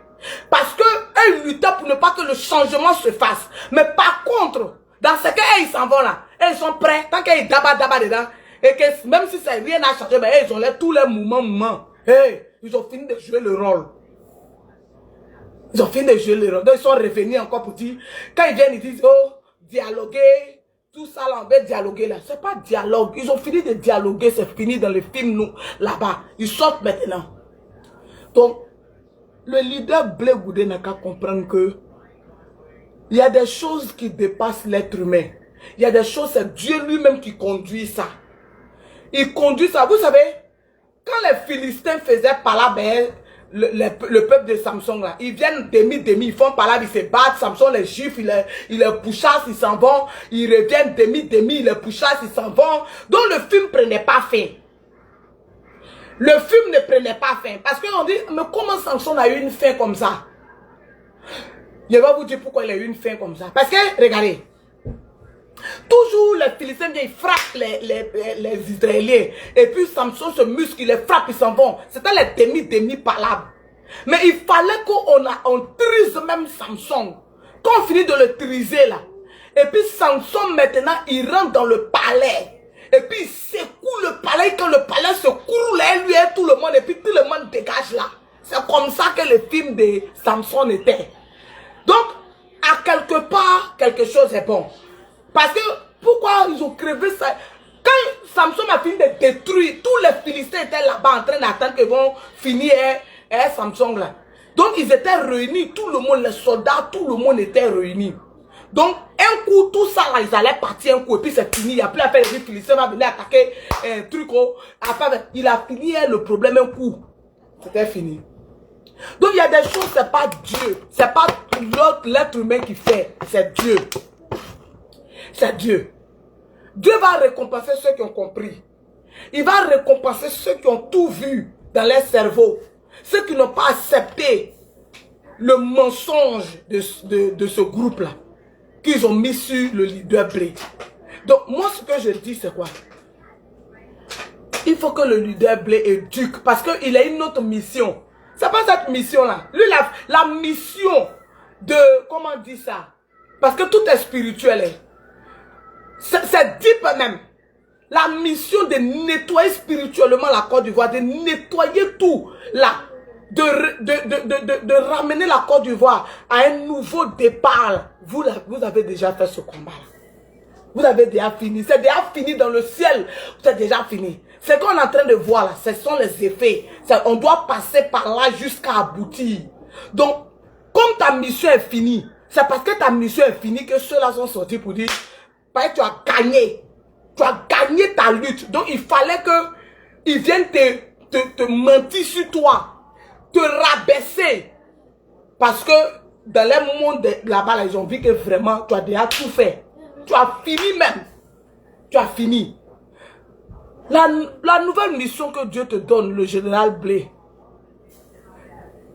Parce que ils luttaient pour ne pas que le changement se fasse. Mais par contre, dans ce cas, ils s'en vont là. Ils sont prêts. Tant qu'ils daba dedans. Et que même si rien n'a changé, mais ils ont tous les mouvements. Hey, ils ont fini de jouer le rôle. Donc ils sont revenus encore pour dire. Quand ils viennent, ils disent, oh, dialoguer. Tout ça là, on va dialoguer là. C'est pas dialogue. Ils ont fini de dialoguer. C'est fini dans les films, nous, là-bas. Ils sortent maintenant. Donc, le leader Blé Goudé n'a qu'à comprendre que il y a des choses qui dépassent l'être humain. Il y a des choses, c'est Dieu lui-même qui conduit ça. Il conduit ça. Vous savez, quand les Philistins faisaient parler le peuple de Samson, là, ils viennent demi, ils font parler, ils se battent. Samson les Juifs, ils les pouchassent, ils s'en vont. Ils reviennent demi, ils les pouchassent, ils s'en vont. Donc le film ne prenait pas fin. Le film ne prenait pas fin. Parce qu'on dit, mais comment Samson a eu une fin comme ça? Je vais vous dire pourquoi il a eu une fin comme ça. Parce que, regardez, toujours les Philistins, ils frappent les Israéliens. Et puis Samson se muscle, il les frappe, ils s'en vont. C'était les demi palables. Mais il fallait qu'on trise même Samson. Quand on finit de le triser là. Et puis Samson maintenant, il rentre dans le palais. Et puis il secoue le palais. Quand le palais se coule, lui et tout le monde. Et puis tout le monde dégage là. C'est comme ça que le film de Samson était. Donc, à quelque part, quelque chose est bon. Parce que, pourquoi ils ont crevé ça? Quand Samson a fini de détruire, tous les Philistins étaient là-bas en train d'attendre qu'ils vont finir Samson là. Donc, ils étaient réunis, tout le monde, les soldats, tout le monde était réuni. Donc, un coup, tout ça là, ils allaient partir un coup, et puis c'est fini. Il n'y a plus à faire, les Philistins vont venir attaquer un truc. Après, il a fini le problème un coup. C'était fini. Donc, il y a des choses, c'est pas Dieu. C'est pas l'être humain qui fait. C'est Dieu. C'est Dieu. Dieu va récompenser ceux qui ont compris. Il va récompenser ceux qui ont tout vu dans leur cerveau. Ceux qui n'ont pas accepté le mensonge de ce groupe-là. Qu'ils ont mis sur le leader Blé. Donc, moi, ce que je dis, c'est quoi? Il faut que le leader Blé éduque. Parce qu'il a une autre mission. C'est pas cette mission-là. Lui, la mission de... Comment on dit ça? Parce que tout est spirituel. C'est deep même. La mission de nettoyer spirituellement la Côte d'Ivoire. De nettoyer tout. Là. de ramener la Côte d'Ivoire à un nouveau départ. Vous avez déjà fait ce combat-là. Vous avez déjà fini. C'est déjà fini dans le ciel. C'est déjà fini. Ce qu'on est en train de voir là, ce sont les effets. On doit passer par là jusqu'à aboutir. Donc, comme ta mission est finie, c'est parce que ta mission est finie que ceux-là sont sortis pour dire, bah, tu as gagné. Tu as gagné ta lutte. Donc, il fallait qu'ils viennent te mentir sur toi. Te rabaisser. Parce que dans les mondes là-bas, ils ont vu que vraiment, tu as déjà tout fait. Tu as fini même. Tu as fini. La nouvelle mission que Dieu te donne, le général Blé,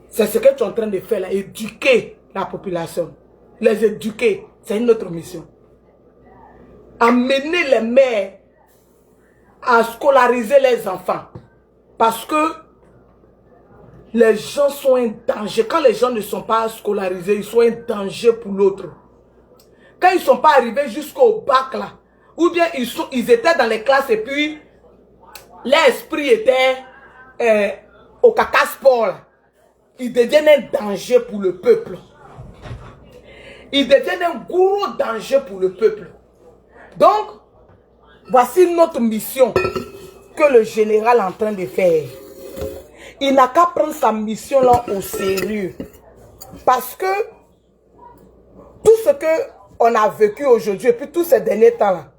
c'est ce que tu es en train de faire là, éduquer la population. Les éduquer, c'est une autre mission. Amener les mères à scolariser les enfants. Parce que les gens sont un danger. Quand les gens ne sont pas scolarisés, ils sont un danger pour l'autre. Quand ils ne sont pas arrivés jusqu'au bac là, ou bien ils étaient dans les classes et puis l'esprit était au caca sport là, ils deviennent un danger pour le peuple. Ils deviennent un gros danger pour le peuple. Donc, voici notre mission que le général est en train de faire. Il n'a qu'à prendre sa mission là au sérieux. Parce que tout ce qu'on a vécu aujourd'hui et puis tous ces derniers temps là,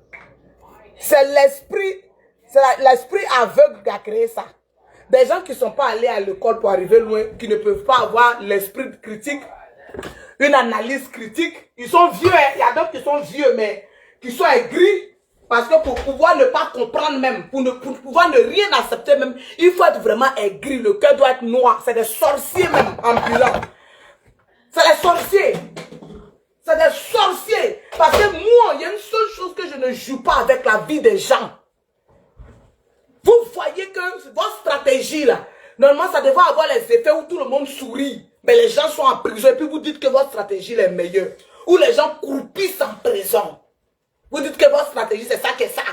c'est l'esprit aveugle qui a créé ça. Des gens qui ne sont pas allés à l'école pour arriver loin, qui ne peuvent pas avoir l'esprit critique, une analyse critique. Ils sont vieux, hein. Il y a d'autres qui sont vieux, mais qui sont aigris. Parce que pour pouvoir ne pas comprendre même, pour pouvoir ne rien accepter même, il faut être vraiment aigri. Le cœur doit être noir. C'est des sorciers même, ambulants. C'est des sorciers. C'est des sorciers. Parce que moi, il y a une seule chose que je ne joue pas avec la vie des gens. Vous voyez que votre stratégie là, normalement ça devrait avoir les effets où tout le monde sourit. Mais les gens sont en prison et puis vous dites que votre stratégie est meilleure. Ou les gens croupissent en prison. Vous dites que votre stratégie c'est ça que ça.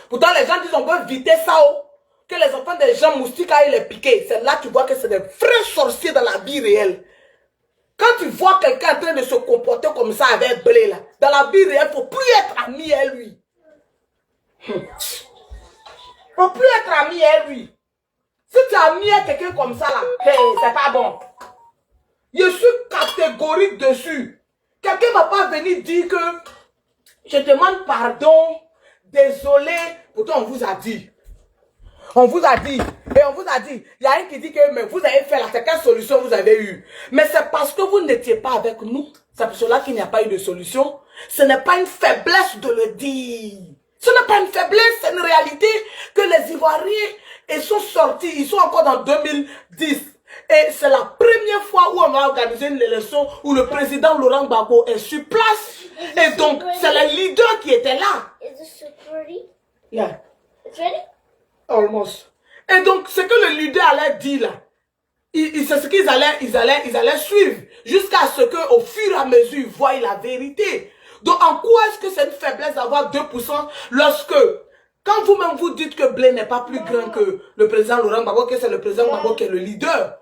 Pourtant les gens disent on veut éviter ça. Oh. Que les enfants des gens moustiques aillent les piquer. C'est là que tu vois que c'est des vrais sorciers dans la vie réelle. Quand tu vois quelqu'un en train de se comporter comme ça avec Blé là, dans la vie réelle, il ne faut plus être ami à lui. Il ne faut plus être ami à lui. Si tu es ami à quelqu'un comme ça là, hey, c'est pas bon. Je suis catégorique dessus. Quelqu'un ne va pas venir dire que je demande pardon, désolé. Pourtant on vous a dit. On vous a dit, et on vous a dit, il y a un qui dit que mais vous avez fait là, c'est quelle solution vous avez eu? Mais c'est parce que vous n'étiez pas avec nous. C'est pour cela qu'il n'y a pas eu de solution. Ce n'est pas une faiblesse de le dire. Ce n'est pas une faiblesse, c'est une réalité que les Ivoiriens, ils sont sortis, ils sont encore dans 2010. Et c'est la première fois où on va organiser une élection où le président Laurent Gbagbo est sur place. Et donc, c'est les leaders qui étaient là. Is the security? Yeah. It's ready? Almost. Et donc, ce que le leader allait dire là, c'est ce qu'ils allaient suivre jusqu'à ce qu'au fur et à mesure, ils voient la vérité. Donc, en quoi est-ce que c'est une faiblesse d'avoir 2% lorsque, quand vous-même vous dites que Blé n'est pas plus grand que le président Laurent Gbagbo, que c'est le président Gbagbo qui est le leader,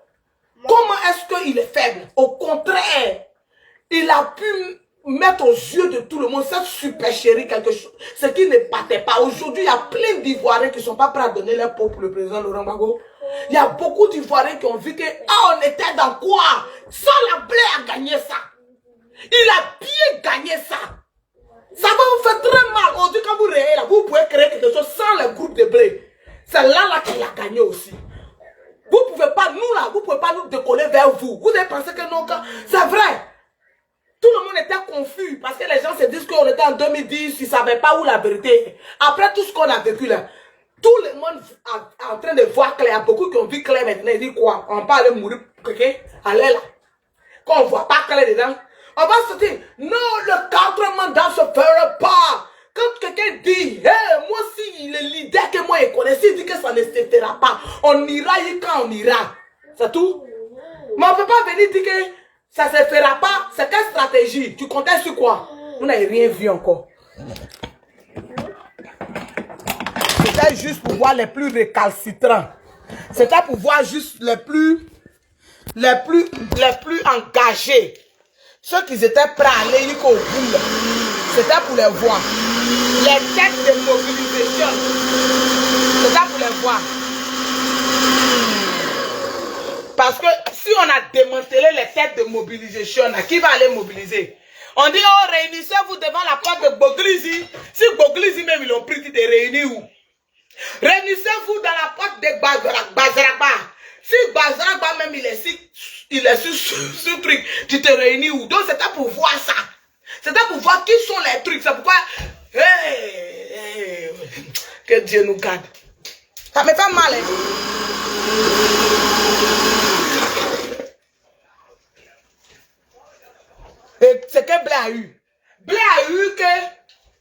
comment est-ce qu'il est faible? Au contraire, il a pu mettre aux yeux de tout le monde cette supercherie, quelque chose, ce qui ne battait pas. Aujourd'hui, il y a plein d'Ivoiriens qui ne sont pas prêts à donner leur peau pour le président Laurent Gbagbo. Il y a beaucoup d'Ivoiriens qui ont vu que, on était dans quoi? Sans la Blé a gagné ça. Il a bien gagné ça. Ça va vous faire très mal. Aujourd'hui, quand vous réveillez là, vous pouvez créer quelque chose sans le groupe de Blé. C'est là qu'il a gagné aussi. Vous ne pouvez pas, nous là, vous ne pouvez pas nous décoller vers vous. Vous avez pensé que non, c'est vrai. Tout le monde était confus parce que les gens se disent qu'on était en 2010, ils ne savaient pas où la vérité est. Après tout ce qu'on a vécu là, tout le monde est en train de voir clair. Il y a beaucoup qui ont vu clair maintenant. Ils disent quoi? On va aller mourir pour quelqu'un. Allez là. Quand on ne voit pas clair dedans, on va se dire, non, le 4 mandats ne se fera pas. Quand quelqu'un dit, hey, moi si le leader que moi je connais, s'il dit que ça ne se fera pas, on ira quand on ira. C'est tout. Mais on ne peut pas venir dire que ça ne se fera pas. C'est quelle stratégie? Tu comptais sur quoi? Vous n'avez rien vu encore. C'était juste pour voir les plus récalcitrants. C'était pour voir juste les plus les plus engagés, ceux qui étaient prêts à aller jusqu'au bout, c'était pour les voir. Les têtes de mobilisation, c'était pour les voir. Parce que si on a démantelé les têtes de mobilisation, qui va aller mobiliser? On dit, oh, réunissez-vous devant la porte de Boglizi. Si Boglizi même, ils l'ont pris, de réunir où? Réunissez-vous dans la porte de Bazaraba. Si Bazaraba même, il est sur truc, tu te réunis où? Donc c'était pour voir ça. C'était pour voir qui sont les trucs. C'est pourquoi, que Dieu nous garde. Ça me fait mal, hein? Et c'est que Blé a eu. Blé a eu que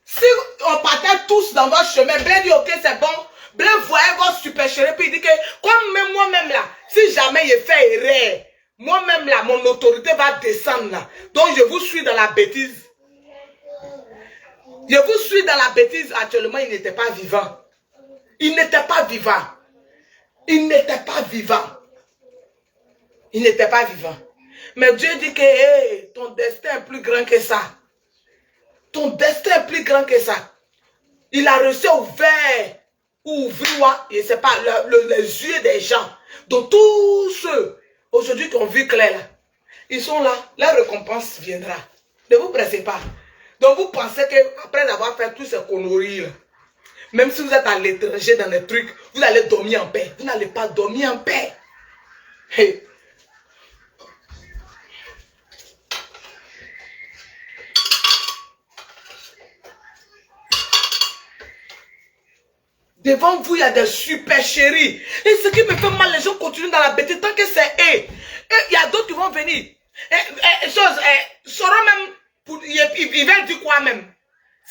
si on partait tous dans votre chemin, Blé dit ok c'est bon. Blé voyait votre super chéri puis il dit que comme même moi-même là, si jamais il fait erreur, moi-même là, mon autorité va descendre là. Donc je vous suis dans la bêtise. Je vous suis dans la bêtise actuellement, il n'était pas vivant. Il n'était pas vivant. Il n'était pas vivant. Il n'était pas vivant. Mais Dieu dit que hey, ton destin est plus grand que ça. Ton destin est plus grand que ça. Il a reçu ouvert ou ouvert, je ne sais pas, les yeux des gens. Donc tous ceux aujourd'hui qui ont vu clair, ils sont là. La récompense viendra. Ne vous pressez pas. Donc vous pensez qu'après avoir fait tous ces conneries, là, même si vous êtes à l'étranger dans les trucs, vous allez dormir en paix. Vous n'allez pas dormir en paix. Hey. Devant vous, il y a des super chéris. Et ce qui me fait mal, les gens continuent dans la bêtise. Tant que c'est eux, il y a d'autres qui vont venir. Soro même, il va dire quoi même?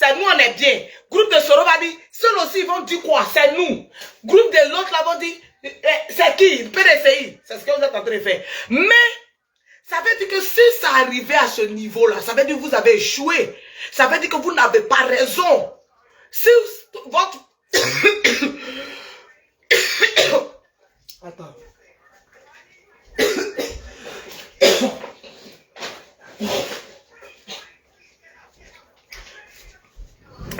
C'est nous, on est bien. Groupe de Soro va dire, ceux aussi, ils vont dire quoi? C'est nous. Groupe de l'autre, là, vont dire, c'est qui? PDCI. C'est ce que vous êtes en train de faire. Mais, ça veut dire que si ça arrivait à ce niveau-là, ça veut dire que vous avez échoué. Ça veut dire que vous n'avez pas raison. Si votre... Attends.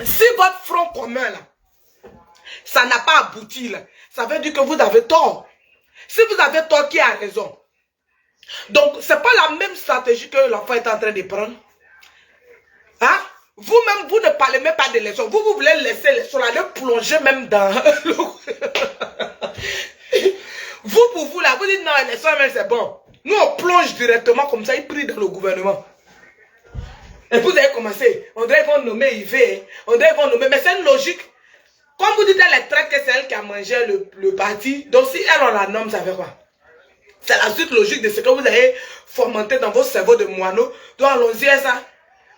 Si votre front commun là, ça n'a pas abouti là, ça veut dire que vous avez tort. Si vous avez tort, qui a raison? Donc c'est pas la même stratégie que l'enfant est en train de prendre. Hein? Vous-même, vous ne parlez même pas de leçons. Vous voulez laisser les leçons, aller plonger même dans le... Vous, pour vous, là, vous dites non, les leçons, même c'est bon. Nous, on plonge directement comme ça, ils prient dans le gouvernement. Et vous avez commencé. On dirait qu'ils vont nommer Yves. On dirait qu'ils vont nommer. Mais c'est une logique. Comme vous dites dans les tracts que c'est elle qui a mangé le parti. Donc si elle, on la nomme, ça fait quoi? C'est la suite logique de ce que vous avez fomenté dans vos cerveaux de moineaux. Donc allons-y à ça.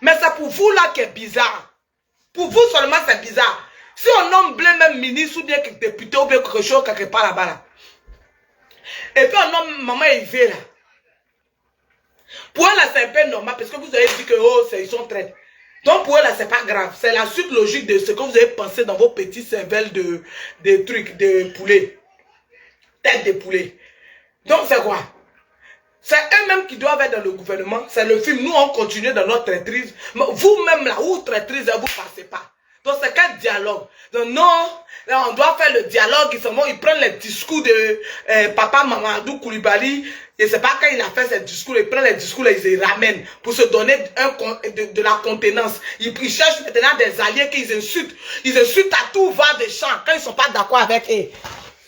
Mais c'est pour vous là qui est bizarre. Pour vous seulement c'est bizarre. Si on nomme Blé même ministre ou bien quelque député ou bien quelque chose quelque part là-bas là. Et puis on nomme maman Yves là. Pour elle là c'est un peu normal parce que vous avez dit que oh, ils sont traites. Donc pour elle là c'est pas grave. C'est la suite logique de ce que vous avez pensé dans vos petits cervelles de trucs de poulet. Tête de poulet. Donc c'est quoi? C'est eux-mêmes qui doivent être dans le gouvernement. C'est le film. Nous, on continue dans notre traîtrise. Vous-même, là où traîtrise, vous ne passez pas. Donc, c'est quel dialogue? Donc, non, là, on doit faire le dialogue. Ils prennent les discours de Papa Mamadou Koulibaly. Je ne sais pas quand il a fait ses discours. Ils prennent les discours, là, ils les ramènent pour se donner de la contenance. Ils cherchent maintenant des alliés qu'ils insultent. Ils insultent à tout va des champs quand ils ne sont pas d'accord avec eux.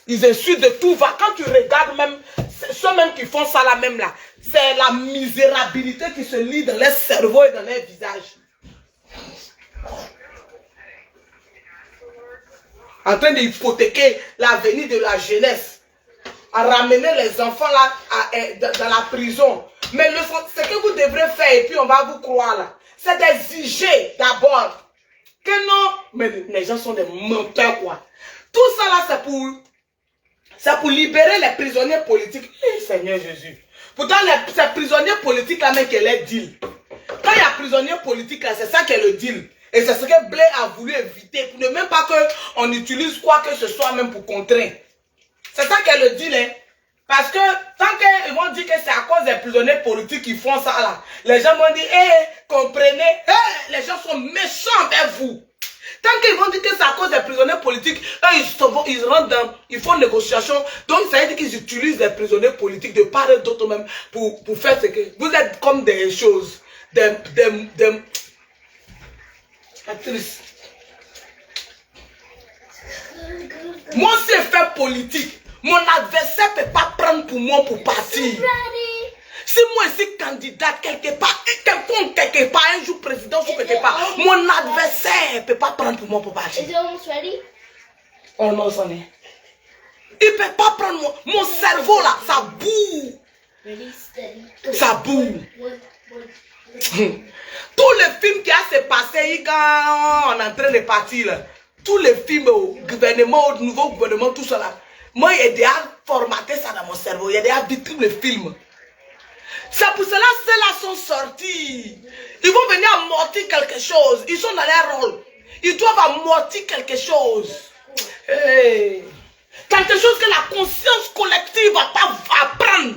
Ils insultent de tout va. Quand tu regardes même, ceux-mêmes qui font ça là même là, c'est la misérabilité qui se lit dans les cerveaux et dans les visages. En train d'hypothéquer l'avenir de la jeunesse. À ramener les enfants là dans la prison. Mais ce que vous devrez faire et puis on va vous croire là, c'est d'exiger d'abord que non, mais les gens sont des menteurs quoi. Tout ça là c'est pour libérer les prisonniers politiques. Eh, Seigneur Jésus. Pourtant, ces prisonniers politiques là, même qu'elle est deal. Quand il y a prisonniers politiques là, c'est ça qu'est le deal. Et c'est ce que Blé a voulu éviter. Pour ne même pas qu'on utilise quoi que ce soit même pour contraindre. C'est ça qu'est le deal. Hein. Parce que tant qu'ils vont dire que c'est à cause des prisonniers politiques qui font ça là, les gens vont dire, comprenez, les gens sont méchants envers vous. Tant qu'ils vont dire que c'est à cause des prisonniers politiques, eux, ils rentrent dans, ils font négociation. Donc, ça veut dire qu'ils utilisent les prisonniers politiques de part et d'autre même pour faire ce que... Vous êtes comme des choses, des actrices. Moi, si je fais politique, mon adversaire ne peut pas prendre pour moi pour partir. Si moi je suis candidat quelque part, quelconque quelque part, un jour président ou quelque part, mon adversaire ne peut pas prendre pour moi pour partir. Is it almost ready? Almost on est. Il ne peut pas prendre mon cerveau là, ça boue. Ready, steady. Ça boue. Tous les films qui a se passé quand on est en train de partir là, tous les films au gouvernement, au nouveau gouvernement, tout ça là, moi j'ai déjà formaté ça dans mon cerveau, j'ai déjà vu tous les films. C'est pour cela que ceux-là sont sortis. Ils vont venir amortir quelque chose. Ils sont dans leur rôle. Ils doivent amortir quelque chose. Hey. Quelque chose que la conscience collective va pas apprendre.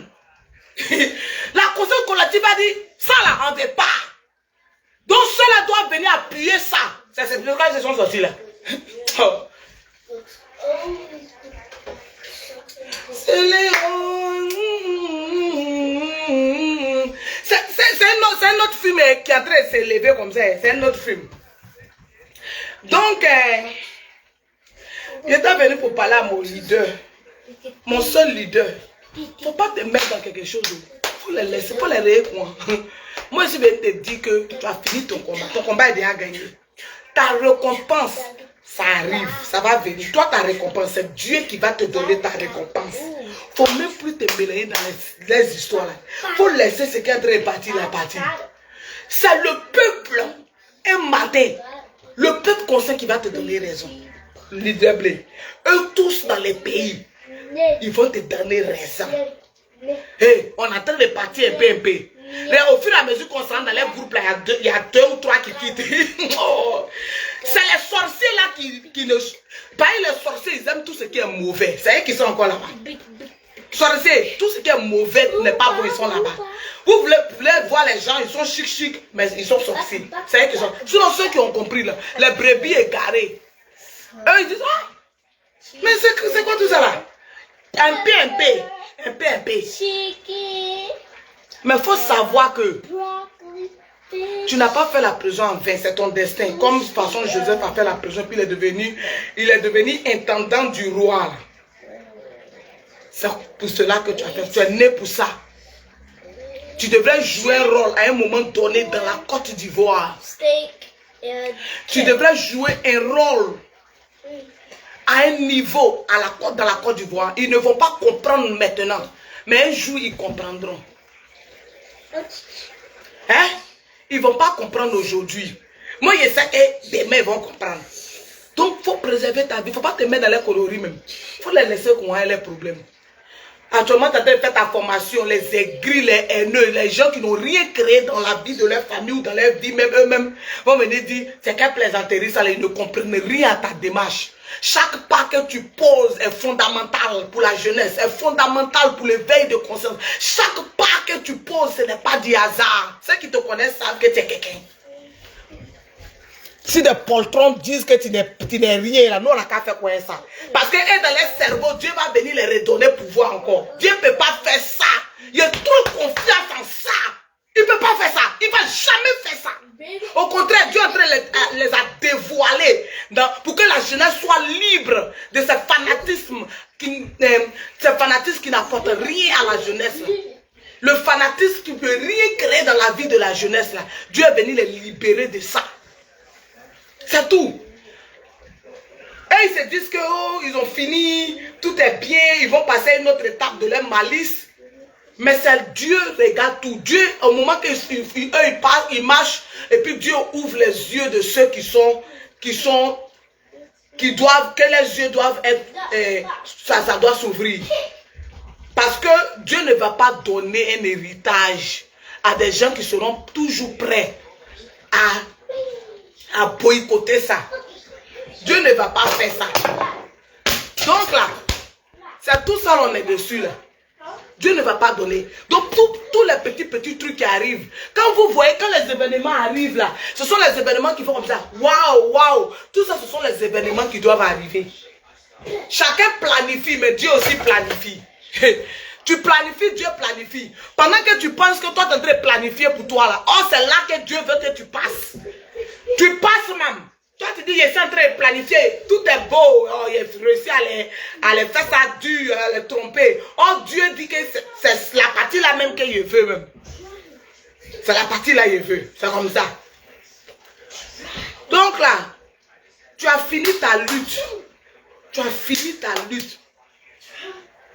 La conscience collective a dit, ça là, on ne veut pas. Donc ceux-là doivent venir appuyer ça. C'est pour ça qu'ils sont sortis là. C'est les... C'est un autre film qui est en train de s'élever comme ça. C'est un autre film. Donc, j'étais venu pour parler à mon leader. Mon seul leader. Il ne faut pas te mettre dans quelque chose. Il faut les laisser, il faut les réécouter. Moi, je vais te dire que tu as fini ton combat. Ton combat est déjà gagné. Ta récompense, ça arrive, ça va venir. Toi, ta récompense, c'est Dieu qui va te donner ta récompense. Il ne faut même plus te mélanger dans les histoires. Il faut laisser ce qui est en train de partir, la partie. C'est le peuple, un matin, le peuple conscient qui va te donner raison. Leader Blé. Eux tous dans les pays, ils vont te donner raison. Hey, on est en train de partir un peu. Mais au fur et à mesure qu'on se rend dans les groupes, là, il y a deux ou trois qui quittent. Oh. C'est les sorciers là qui ne... Pas les sorciers, ils aiment tout ce qui est mauvais. C'est eux qui sont encore là-bas. Sorciers, tout ce qui est mauvais n'est pas bon, ils sont là-bas. Vous voulez voir les gens, ils sont chic, mais ils sont sorciers. C'est eux qui sont... Sinon, ceux qui ont compris, là, les brebis égarés. Eux, ils disent, ah, mais c'est quoi tout ça là? Un peu. Mais il faut savoir que tu n'as pas fait la prison en vain, c'est ton destin. Comme de toute façon Joseph a fait la prison, puis il est devenu intendant du roi. C'est pour cela que tu as fait. Tu es né pour ça. Tu devrais jouer un rôle à un moment donné dans la Côte d'Ivoire. Tu devrais jouer un rôle à un niveau dans la Côte d'Ivoire. Ils ne vont pas comprendre maintenant, mais un jour ils comprendront. Hein? Ils ne vont pas comprendre aujourd'hui. Moi, je sais que demain, ils vont comprendre. Donc, il faut préserver ta vie. Il ne faut pas te mettre dans les coloris même. Il faut les laisser qu'on ait les problèmes. Actuellement, tu as fait ta formation, les aigris, les haineux, les gens qui n'ont rien créé dans la vie de leur famille ou dans leur vie, même eux-mêmes, vont venir dire, c'est quelle plaisanterie, ça, ils ne comprennent rien à ta démarche. Chaque pas que tu poses est fondamental pour la jeunesse, est fondamental pour l'éveil de conscience. Chaque pas que tu poses, ce n'est pas du hasard. Ceux qui te connaissent savent que tu es quelqu'un. Si des poltrons disent que tu n'es rien, là, nous on n'a qu'à faire quoi ça? Parce que dans les cerveaux, Dieu va venir les redonner pouvoir encore. Dieu ne peut pas faire ça. Il a trop confiance en ça. Il ne peut pas faire ça. Il ne va jamais faire ça. Au contraire, Dieu est en train de les a dévoilés pour que la jeunesse soit libre de ce fanatisme qui n'apporte rien à la jeunesse. Le fanatisme qui ne peut rien créer dans la vie de la jeunesse. Là. Dieu est venu les libérer de ça. C'est tout. Et ils se disent que oh, ils ont fini, tout est bien, ils vont passer à une autre étape de leur malice. Mais c'est Dieu regarde tout. Dieu, au moment qu'ils passent, ils marchent, et puis Dieu ouvre les yeux de ceux qui doivent, que les yeux doivent être, ça doit s'ouvrir. Parce que Dieu ne va pas donner un héritage à des gens qui seront toujours prêts à boycotter ça. Dieu ne va pas faire ça. Donc là, c'est tout ça on est dessus là. Dieu ne va pas donner. Donc, tous les petits trucs qui arrivent, quand vous voyez, quand les événements arrivent là, ce sont les événements qui font comme ça. Waouh, waouh. Tout ça, ce sont les événements qui doivent arriver. Chacun planifie, mais Dieu aussi planifie. Tu planifies, Dieu planifie. Pendant que tu penses que toi, tu es en train de planifier pour toi là, oh, c'est là que Dieu veut que tu passes. Tu passes même. Toi, tu dis, je suis en train de planifier, tout est beau. Oh, il a réussi à les faire ça dur, à les tromper. Oh, Dieu dit que c'est la partie là même qu'il veut même. C'est la partie là qu'il veut. C'est comme ça. Donc là, tu as fini ta lutte. Tu as fini ta lutte.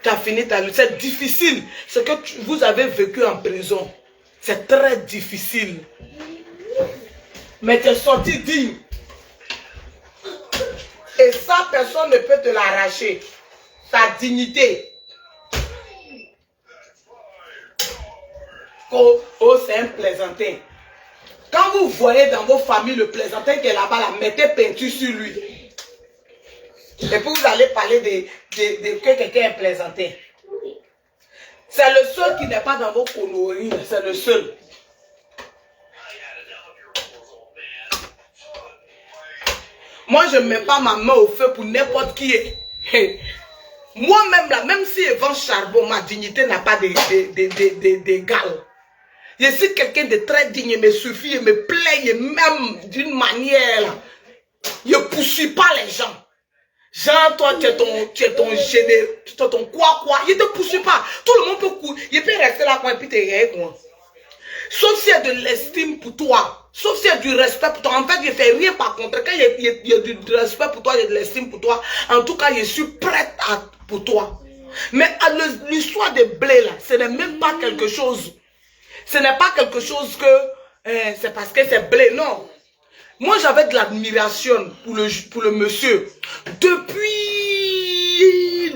Tu as fini ta lutte. C'est difficile. Ce que vous avez vécu en prison, c'est très difficile. Mais tu es sorti digne. Et ça, personne ne peut te l'arracher. Ta dignité. Oh, c'est un plaisantin. Quand vous voyez dans vos familles le plaisantin qui est là-bas, là, mettez peinture sur lui. Et puis vous allez parler de que quelqu'un est plaisantin. C'est le seul qui n'est pas dans vos coloris. C'est le seul. Moi, je ne mets pas ma main au feu pour n'importe qui est. Moi-même, là, même si je vends charbon, ma dignité n'a pas d'égal. Je suis quelqu'un de très digne, il me suffit, il me plaît, même d'une manière. Je ne poursuis pas les gens. Genre, toi, tu es ton quoi. Il ne te poursuit pas. Tout le monde peut courir. Il peut rester là et puis te rire. Sauf s'il y a de l'estime pour toi. Sauf s'il y a du respect pour toi. En fait, je ne fais rien par contre. Quand il y a du respect pour toi, il y a de l'estime pour toi. En tout cas, je suis prête pour toi. Mais l'histoire des blés, là, ce n'est même pas quelque chose. Ce n'est pas quelque chose que c'est parce que c'est blé. Non. Moi, j'avais de l'admiration pour le monsieur. Depuis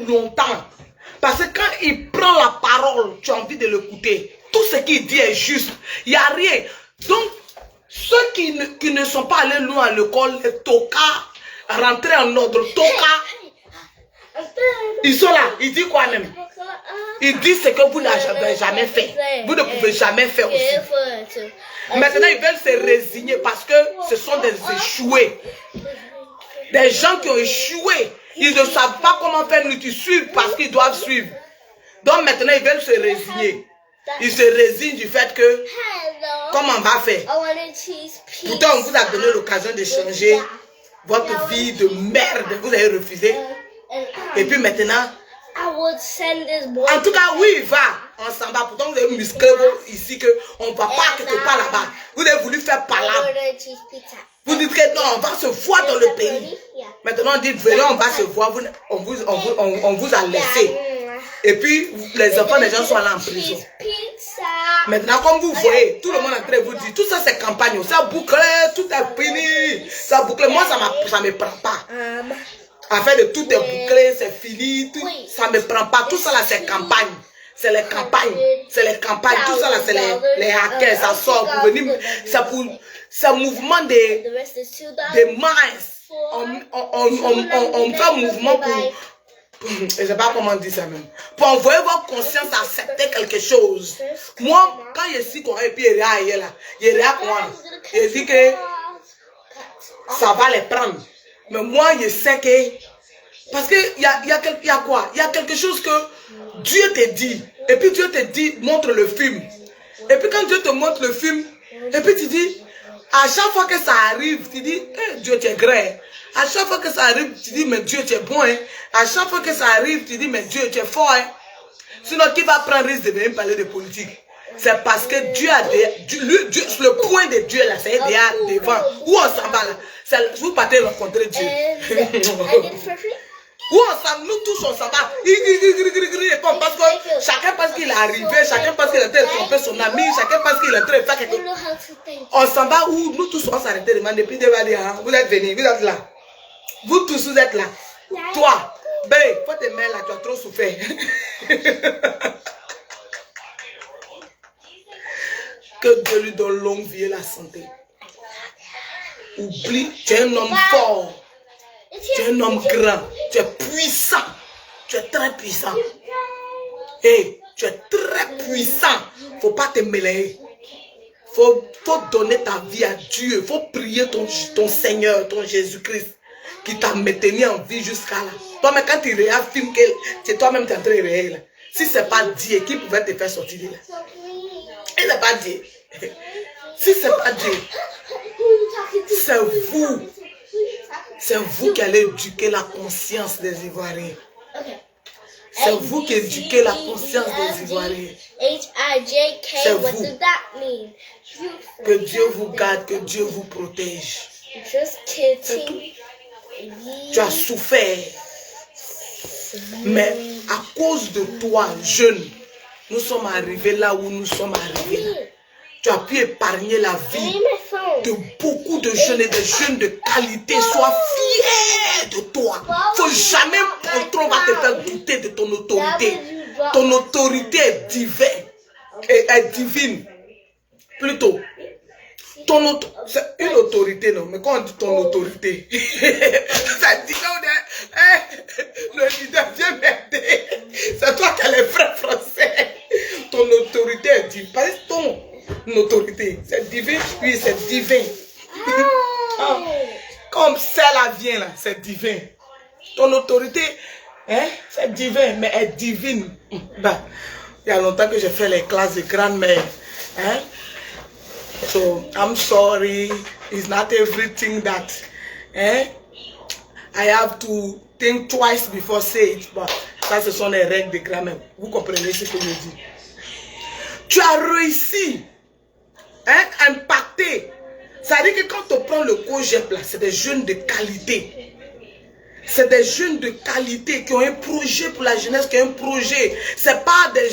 longtemps. Parce que quand il prend la parole, tu as envie de l'écouter. Tout ce qu'il dit est juste. Il n'y a rien. Donc, ceux qui ne sont pas allés loin à l'école, les tocards, rentrer en ordre, tocards, ils sont là. Ils disent quoi même? Ils disent ce que vous n'avez jamais fait. Vous ne pouvez jamais faire aussi. Maintenant, ils veulent se résigner parce que ce sont des échoués. Des gens qui ont échoué. Ils ne savent pas comment faire, ils suivent parce qu'ils doivent suivre. Donc maintenant, ils veulent se résigner. Ils se résignent du fait que, comment on va faire? Pourtant, on vous a donné l'occasion de changer votre vie de merde. Vous avez refusé. Et puis maintenant, en tout cas, oui, va. On s'en va. Pourtant, vous avez musclé ici qu'on ne va pas quelque part là-bas. Vous avez voulu faire par là. Vous dites que non, on va se voir dans le pays. Maintenant, on dit, venez, on va se voir. On vous a laissé. Et puis, les enfants des gens sont allés en prison. Maintenant, comme vous voyez, tout le monde est en train de vous dire, tout ça c'est campagne. Ça bouclé, tout est fini. Ça bouclé. Moi, ça ne me prend pas. Afin de tout est bouclé, c'est fini. Tout, ça ne me prend pas. Tout ça là, c'est campagne. C'est les campagnes. C'est les campagnes. Tout ça là, c'est les hackers. Ça sort pour venir. C'est un mouvement des masses. On fait un mouvement pour. Je ne sais pas comment on dit ça même. Pour envoyer votre conscience à accepter quelque chose. Moi, quand je suis quoi, et puis il y a là, je dis que ça va les prendre. Mais moi, je sais que. Parce qu'il y a quoi? Il y a quelque chose que Dieu te dit. Et puis Dieu te dit, montre le film. Et puis quand Dieu te montre le film, et puis tu dis, à chaque fois que ça arrive, tu dis, Dieu, tu es grand. À chaque fois que ça arrive, tu dis, mais Dieu, tu es bon. Hein? À chaque fois que ça arrive, tu dis, mais Dieu, tu es fort. Hein? Sinon, qui va prendre risque de venir parler de politique? C'est parce que Dieu a le point de Dieu là, c'est déjà devant. Où on s'en va là? Vous partez rencontrer Dieu. Où on s'en va? Nous tous on s'en va. Parce que chacun pense qu'il est arrivé, chacun pense qu'il est en train de tromper son ami, chacun pense qu'il est en train de faire quelque chose. On s'en va où? Nous tous on s'arrête de demander. Puis Dieu va dire, hein, vous êtes venus, vous êtes là. Vous tous vous êtes là. Toi, ben, faut te mettre là, tu as trop souffert. Que Dieu lui donne longue vie et la santé. Oublie, tu es un homme fort. Tu es un homme grand. Tu es puissant. Tu es très puissant. Et Tu es très puissant. Faut pas te mêler. Faut donner ta vie à Dieu. Faut prier ton Seigneur, ton Jésus-Christ, qui t'a maintenu en vie jusqu'à là. Toi-même, quand tu réaffirmes que c'est toi-même qui es en train de réagir là. Si ce n'est pas Dieu, qui pouvait te faire sortir de là? Et c'est pas Dieu. Si ce n'est pas Dieu, c'est vous. C'est vous qui allez éduquer la conscience des Ivoiriens. C'est vous qui éduquez la conscience des Ivoiriens. C'est vous. Que Dieu vous garde, que Dieu vous protège. Tu as souffert. Mais à cause de toi, jeune, nous sommes arrivés là où nous sommes arrivés. Là. Tu as pu épargner la vie de beaucoup de jeunes et de jeunes de qualité. Sois fier de toi. Il ne faut jamais on va te faire douter de ton autorité. Ton autorité est divine. Est divine. Plutôt. C'est une autorité, non? Mais quand on dit ton autorité, ça dit le leader vient m'aider. C'est toi qui as les vrais français. Ton autorité est divine. Parce que ton autorité, c'est divin. Oui, c'est divin. Comme celle-là vient là, c'est divin. Ton autorité, hein, c'est divin, mais elle est divine. Ben, il y a longtemps que j'ai fait les classes de grand-mère. Hein? So, I'm sorry, it's not everything that I have to think twice before say it, but ça, ce sont les règles de grammaire. Vous comprenez ce que je dis? Tu as réussi à impacter. Ça veut dire que quand on prend le COGEP, là, c'est des jeunes de qualité. C'est des jeunes de qualité qui ont un projet pour la jeunesse, qui ont un projet. C'est pas des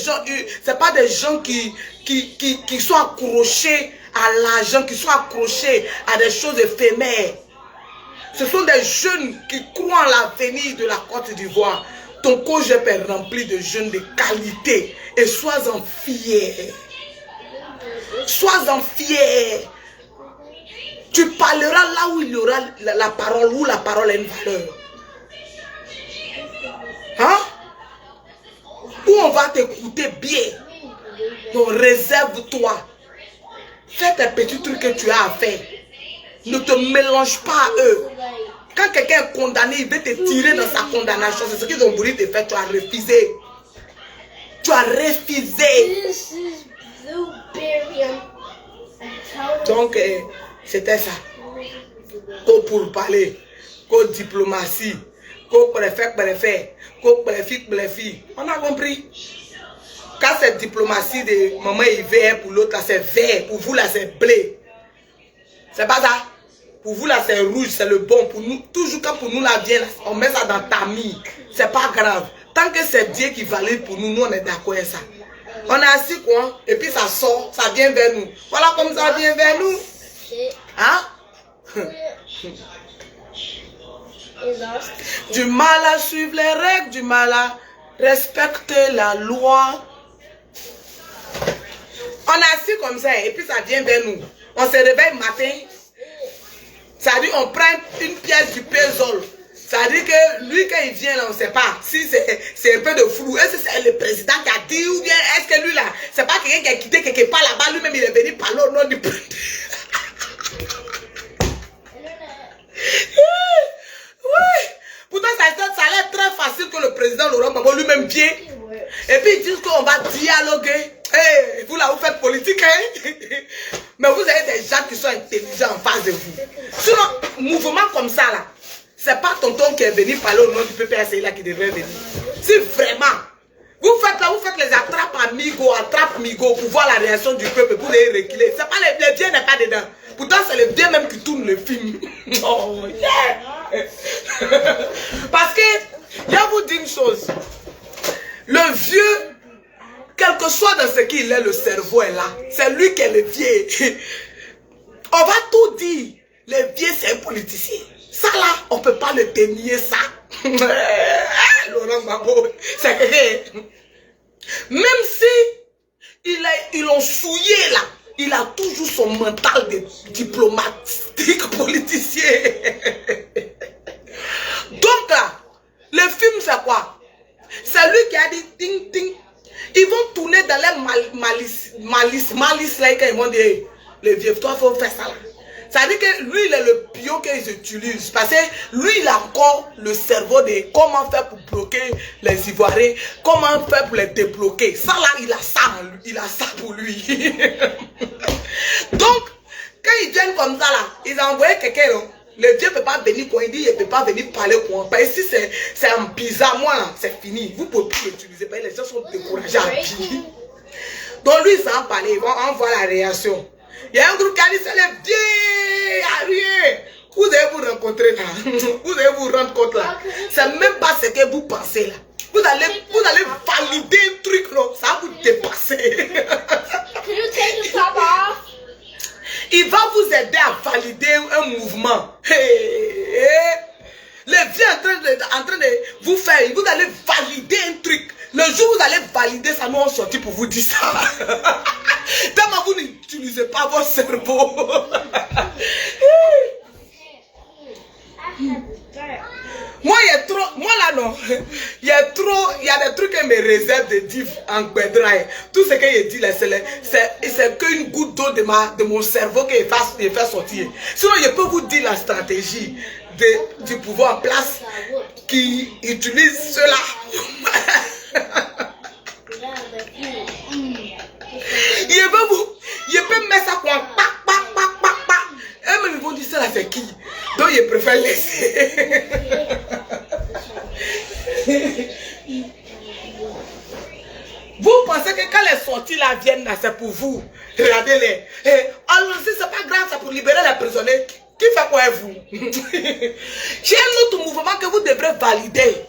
gens qui sont accrochés à l'argent, qui sont accrochés à des choses éphémères. Ce sont des jeunes qui croient en l'avenir de la Côte d'Ivoire. Ton COGEP est rempli de jeunes de qualité. Et sois-en fier. Sois-en fier. Tu parleras là où il y aura la parole, où la parole a une valeur. Hein? Où on va t'écouter bien. Donc réserve-toi. Fais tes petits trucs que tu as à faire. Ne te mélange pas à eux. Quand quelqu'un est condamné, il veut te tirer dans sa condamnation. C'est ce qu'ils ont voulu te faire. Tu as refusé. Tu as refusé. Donc, c'était ça. Pour parler. Diplomatie. Préfet. On a compris. Quand c'est diplomatie de maman il vert, pour l'autre là c'est vert, pour vous là c'est blé. C'est pas ça. Pour vous là c'est rouge, c'est le bon. Pour nous, toujours quand pour nous là vient, on met ça dans tamis. C'est pas grave. Tant que c'est Dieu qui valide pour nous, nous on est d'accord avec ça. On est assis quoi, et puis ça sort, ça vient vers nous. Voilà comme ça vient vers nous. Hein? Du mal à suivre les règles, du mal à respecter la loi. On est assis comme ça et puis ça vient vers nous. On se réveille le matin. Ça dit on prend une pièce du puzzle. Ça dit que lui quand il vient là on ne sait pas si c'est un peu de flou. Est-ce que c'est le président qui a dit ou bien est-ce que lui là c'est pas quelqu'un qui a quitté quelque part là-bas, lui-même il est venu parler au nom du président. Oui. Pourtant ça a l'air très facile que le président Laurent Gbagbo lui-même vient. Et puis ils disent qu'on va dialoguer. Hey, vous là vous faites politique hein? Mais vous avez des gens qui sont intelligents en face de vous. Sinon, mouvement comme ça là, c'est pas tonton qui est venu parler au nom du PPRC là qui devrait venir. Si vraiment, vous faites les attrapes à migo pour voir la réaction du peuple, pour les reculer. C'est pas le bien n'est pas dedans. Pourtant c'est le bien même qui tourne le film. Oh yeah! Parce que, je vais vous dire une chose. Le vieux, quel que soit dans ce qu'il est, le cerveau est là. C'est lui qui est le vieux. On va tout dire. Le vieux, c'est un politicien. Ça là, on ne peut pas le dénier ça. Laurent Gbagbo, c'est vrai. Même si ils l'ont souillé là, il a toujours son mental de diplomatique politicien. Donc là, le film c'est quoi? C'est lui qui a dit ting ting. Ils vont tourner dans les malice là, quand ils vont dire, le vieux, toi, il faut faire ça là. Ça veut dire que lui, il est le pion qu'ils utilisent. Parce que lui, il a encore le cerveau de comment faire pour bloquer les Ivoiriens, comment faire pour les débloquer. Ça là, il a ça en lui, il a ça pour lui. Donc, quand ils viennent comme ça là, ils ont envoyé quelqu'un là. Le Dieu ne peut pas venir quoi, il dit, il ne peut pas venir parler quoi. Parce que si c'est un bizarre, moi là, c'est fini. Vous ne pouvez plus l'utiliser. Les gens sont découragés à vie. Donc lui, il s'en parler, ils vont en voir la réaction. Il y a un groupe qui a dit, c'est le Dieu, il n'y a rien. Vous allez vous rencontrer là. Vous allez vous rendre compte là. C'est même pas ce que vous pensez là. Vous allez valider un truc là, ça va vous dépasser. Can you take the top off? Il va vous aider à valider un mouvement. Le Dieu est en train de vous faire, vous allez valider un truc. Le jour où vous allez valider ça, nous on sortit pour vous dire ça. Tellement vous n'utilisez pas votre cerveau. Moi, là non, il y a des trucs que me réserve de dire en Bédraï. Tout ce qu'il dit là, c'est qu'une goutte d'eau de mon cerveau qu'il fait sortir. Sinon, je peux vous dire la stratégie du pouvoir en place qui utilise cela. Je peux mettre ça quoi, eux ils vont dire ça là, c'est qui? Donc je préfère laisser. Vous pensez que quand les sorties là viennent là, c'est pour vous? Regardez-les. Alors si c'est pas grave, c'est pour libérer les prisonniers. Qui fait quoi vous? J'ai un autre mouvement que vous devrez valider.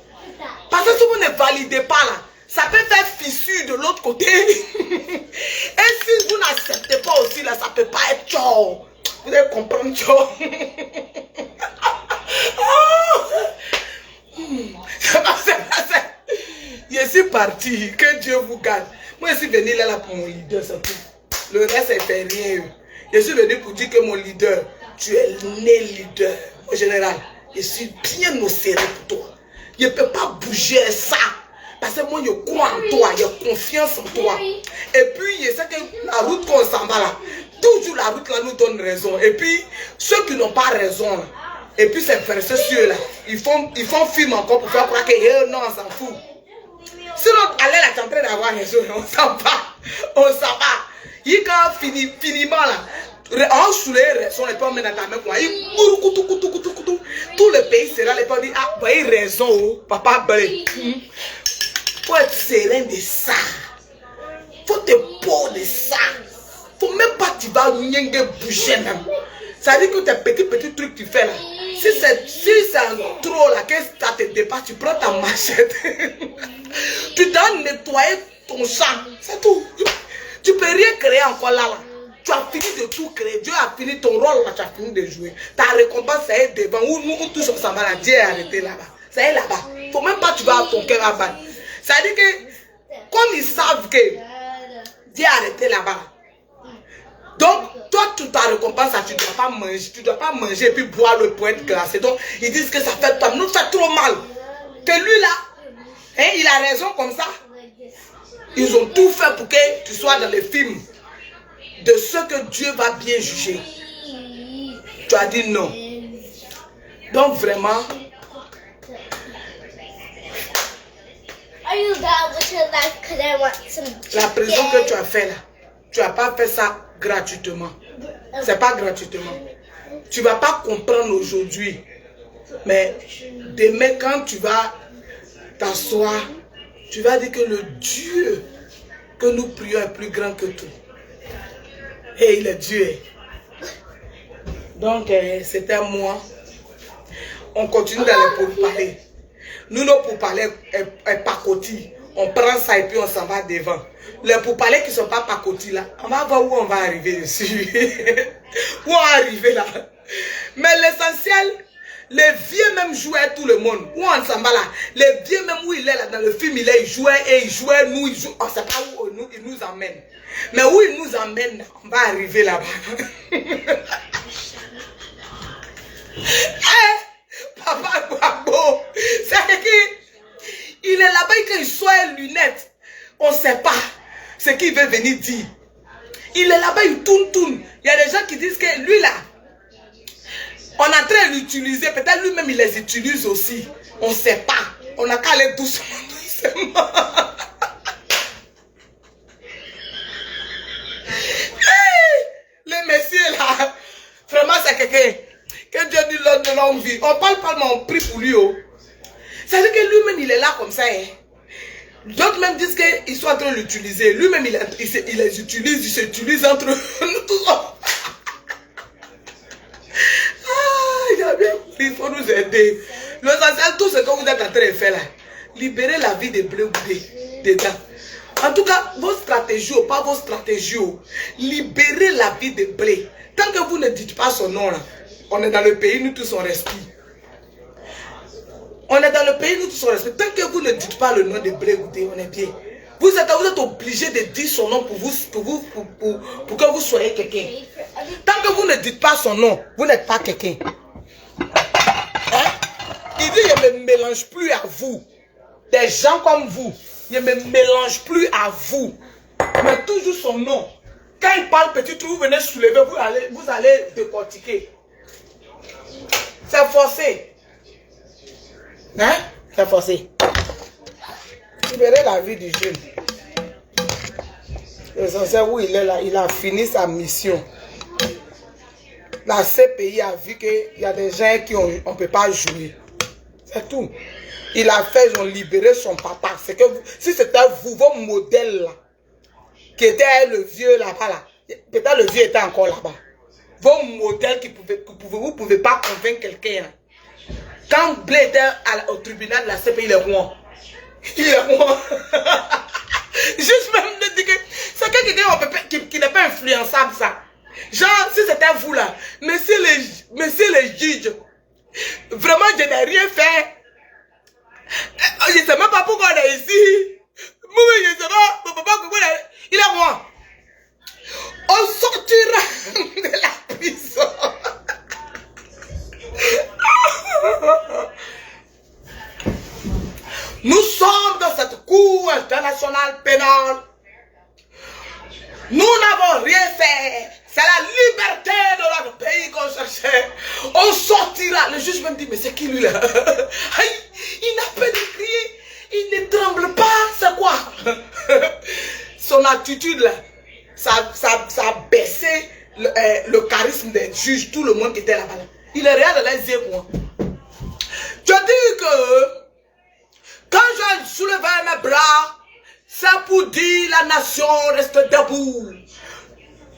Parce que si vous ne validez pas là, ça peut faire fissure de l'autre côté. Et si vous n'acceptez pas aussi là, ça peut pas être tchao. Vous devez comprendre tchao. Je suis parti. Que Dieu vous garde. Moi, je suis venu là pour mon leader, c'est tout. Le reste, ça fait rien. Je suis venu pour dire que mon leader, tu es né leader. Au général, je suis bien au serré pour toi. Je ne peux pas bouger ça. Parce que moi, je crois en toi, j'ai confiance en toi. Et puis, je sais que la route qu'on s'en va là, toujours la route là nous donne raison. Et puis, ceux qui n'ont pas raison là, et puis ces versets sur là, ils font film encore pour faire croire que non, on s'en fout. Sinon, allez là, tu es en train d'avoir raison, on s'en va. Il quand finiment là, en sous les raisons, les gens mettent dans ta main quoi. Tout le pays sera les gens disent, ah, bah, il a raison, papa, blé. Faut être serein de ça. Faut te peur de ça. Faut même pas tu vas bouger même. Ça veut dire que tes petits trucs que tu fais là. Si c'est trop là, que ça te dépasse, tu prends ta machette. Tu dois nettoyer ton champ. C'est tout. Tu peux rien créer encore là. Tu as fini de tout créer. Dieu a fini ton rôle là, tu as fini de jouer. Ta récompense, ça est devant. Où nous tous on s'en va là. Dieu est arrêté là-bas. Ça est là-bas. Faut même pas tu vas ton cœur à battre. Ça veut dire que, comme ils savent que Dieu a arrêté là-bas. Donc, toi, toute ta récompense, tu ne dois pas manger. Tu ne dois pas manger et puis boire le point glacé. Donc, ils disent que ça fait pas. Nous fait trop mal. Que lui là, hein, il a raison comme ça. Ils ont tout fait pour que tu sois dans les films de ce que Dieu va bien juger. Tu as dit non. Donc, vraiment. La prison que tu as fait là, tu n'as pas fait ça gratuitement. C'est pas gratuitement. Tu ne vas pas comprendre aujourd'hui. Mais demain, quand tu vas t'asseoir, tu vas dire que le Dieu que nous prions est plus grand que tout. Et il est Dieu. Donc, c'était moi. On continue d'aller pour parler. Nous, nos pourparlers est pacotille. On prend ça et puis on s'en va devant. Les pourparlers qui ne sont pas pacotis là, on va voir où on va arriver dessus. Où on va arriver là. Mais l'essentiel, les vieux même jouaient tout le monde. Où on s'en va là. Les vieux même où il est là, dans le film, il jouait et il jouait, nous, il joue. On ne sait pas où il nous emmène. Mais où il nous emmène, on va arriver là-bas. Papa Guabo, c'est qu'il est là-bas quand il soit lunettes. On ne sait pas ce qu'il veut venir dire. Il est là-bas, il tourne. Il y a des gens qui disent que lui là, on est en train de l'utiliser. Peut-être lui-même il les utilise aussi. On ne sait pas. On n'a qu'à aller doucement. Le messieurs là, vraiment c'est quelqu'un. Que Dieu lui donne de longue vie. On parle pas, mais on prie pour lui. Oh. C'est-à-dire que lui-même il est là comme ça. Hein. D'autres même disent qu'ils sont en train de l'utiliser. Lui-même il les utilise, il s'utilise entre eux. Il faut nous aider. L'essentiel, tout ce que vous êtes en train de faire là, libérez la vie des bleus dedans. En tout cas, vos stratégies, pas vos stratégies, libérez la vie des blés. Tant que vous ne dites pas son nom là, on est dans le pays, nous tous on respire. On est dans le pays, nous tous on respire. Tant que vous ne dites pas le nom de blé, on est bien. Vous êtes obligé de dire son nom pour que vous soyez quelqu'un. Tant que vous ne dites pas son nom, vous n'êtes pas quelqu'un. Hein? Il dit, je ne me mélange plus à vous. Des gens comme vous, je ne me mélange plus à vous. Mais toujours son nom. Quand il parle petit truc, vous venez soulever, vous allez décortiquer. C'est forcé. Hein? C'est forcé. Libérez la vie du jeune. L'essentiel où il est là, il a fini sa mission. La CPI a vu qu'il y a des gens qui on ne peut pas jouer. C'est tout. Il a fait, ils ont libéré son papa. C'est que si c'était vous, vos modèles là, qui était le vieux là-bas, là, peut-être le vieux était encore là-bas. Vos modèles vous ne pouvez pas convaincre quelqu'un. Quand Blé était au tribunal de la CPI, il est roi. Il est roi. Juste même de dire que c'est quelqu'un qui n'est pas influençable, ça. Genre, si c'était vous là, monsieur les juges, vraiment, je n'ai rien fait. Je ne sais même pas pourquoi on est ici. Moi, je ne sais pas, mon papa, il est roi. On sortira de la prison. Nous sommes dans cette cour internationale pénale. Nous n'avons rien fait. C'est la liberté de notre pays qu'on cherchait. On sortira. Le juge même dit, mais c'est qui lui là? Il n'a pas de crier. Il ne tremble pas. C'est quoi? Son attitude là, ça a baissé le charisme des juges. Tout le monde qui était là-bas. Il est réel de les yeux. Je dis que quand je soulevais mes bras, c'est pour dire la nation reste debout.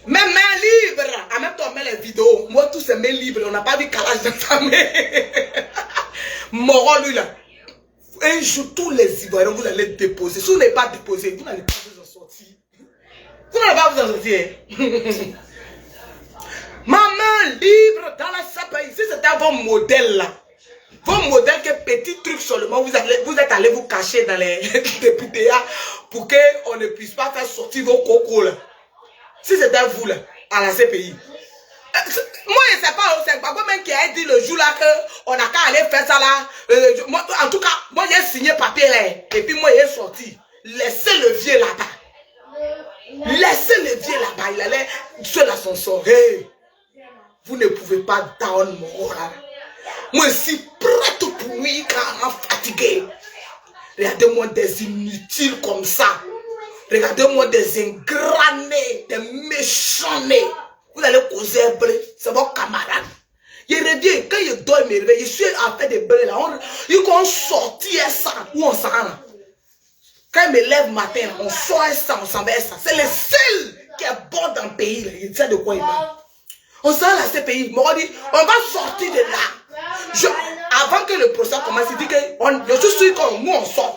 Mes mains libres. En même temps, les vidéos. Moi, tous ces mains libres. On n'a pas vu calage de ta main. Moron, lui, là. Un jour, tous les Ivoiriens, vous allez déposer. Si vous n'avez pas déposé, vous n'allez pas vous en sortir. Vous n'allez pas vous en sortir. Ma main libre dans la CPI. Si c'était vos modèles, là. Vos modèles, que petits trucs seulement, vous êtes allés vous cacher dans les députés pour qu'on ne puisse pas faire sortir vos cocos, là. Si c'était vous là, à la CPI. Moi, je ne sais pas, c'est pas même qui a dit le jour là qu'on n'a qu'à aller faire ça là. En tout cas, moi j'ai signé papier là. Et puis moi, il est sorti. Laissez le vieux là-bas. Laissez le vieux là-bas. Il allait sur l'ascenseur. Hey, vous ne pouvez pas down mon là. Moi, je suis prête pour lui quand fatigué. Regardez-moi des inutiles comme ça. Regardez-moi des ingranés, des méchants nés. Vous allez causer un blé, c'est vos camarades. Il revient, quand il doit me réveiller, je suis en fait des blés là. Ils vont sortir ça, où on s'en va. Quand il me lève matin, on sort ça, on s'en va ça. C'est le seul qui est bon dans le pays. Là. Il sait de quoi il parle. On sort à la CPI, on dit, on va sortir de là. Avant que le procès commence, il dit que je suis sûr que nous on sort.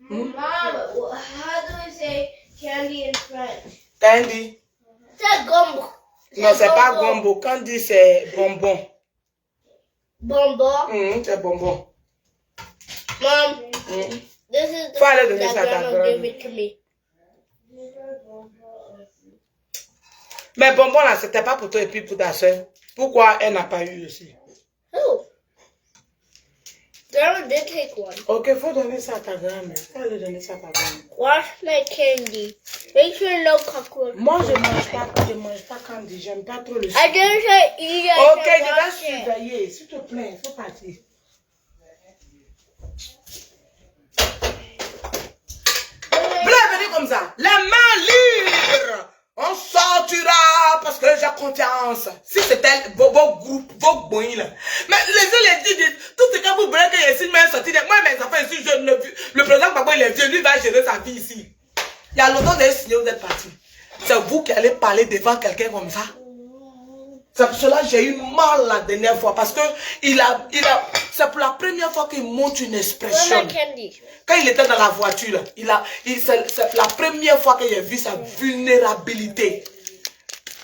Mom, how do we say candy in French? Candy. C'est gombo. Non, c'est pas gombo. Candy, c'est bonbon. Bonbon? C'est bonbon. Mom, this is the Follow food the that Grandma gave it to me. Mais bonbon là, c'était pas pour toi et puis pour ta soeur. Pourquoi elle n'a pas eu aussi? Who? Grandma did take one. Ok, faut donner ça à ta grand-mère. Faut aller donner ça à ta grand-mère. Wash my candy. Make sure no cockroach. Moi, je mange pas candy. J'aime pas trop le sucre. I didn't say eat it. Ok, je vais surveiller. S'il te plaît, faut partir. Bienvenue comme ça. Les mains libres. On sortira parce que j'ai confiance. Si c'était vos groupes, vos boins là. Mais les dit, tout ce que vous voulez que je suis même sorti. Moi, mes enfants ici, je ne vu. Le président Gbagbo, il est vieux, lui va gérer sa vie ici. Il y a longtemps de signer, vous êtes parti. C'est vous qui allez parler devant quelqu'un comme ça. C'est pour cela que j'ai eu mal la dernière fois. Parce que c'est pour la première fois qu'il montre une expression. Quand il était dans la voiture, c'est la première fois que j'ai vu sa vulnérabilité.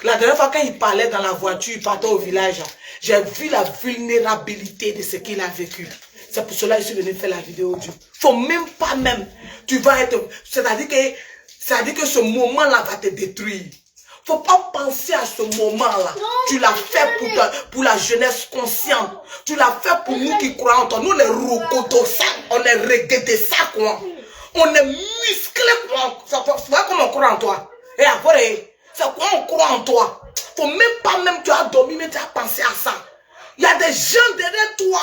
La dernière fois quand il parlait dans la voiture, il partait au village, j'ai vu la vulnérabilité de ce qu'il a vécu. C'est pour cela que je suis venu faire la vidéo du. Faut même pas tu vas être, c'est-à-dire que ce moment-là va te détruire. Faut pas penser à ce moment-là. Tu l'as fait pour la jeunesse consciente. Tu l'as fait pour nous qui croyons en toi. Nous, les rocotosa, on est regrettés ça, quoi. On est musclés, quoi. C'est pas comme on croit en toi. Et après, c'est quoi on croit en toi. Faut même pas, tu as dormi, mais tu as pensé à ça. Il y a des gens derrière toi.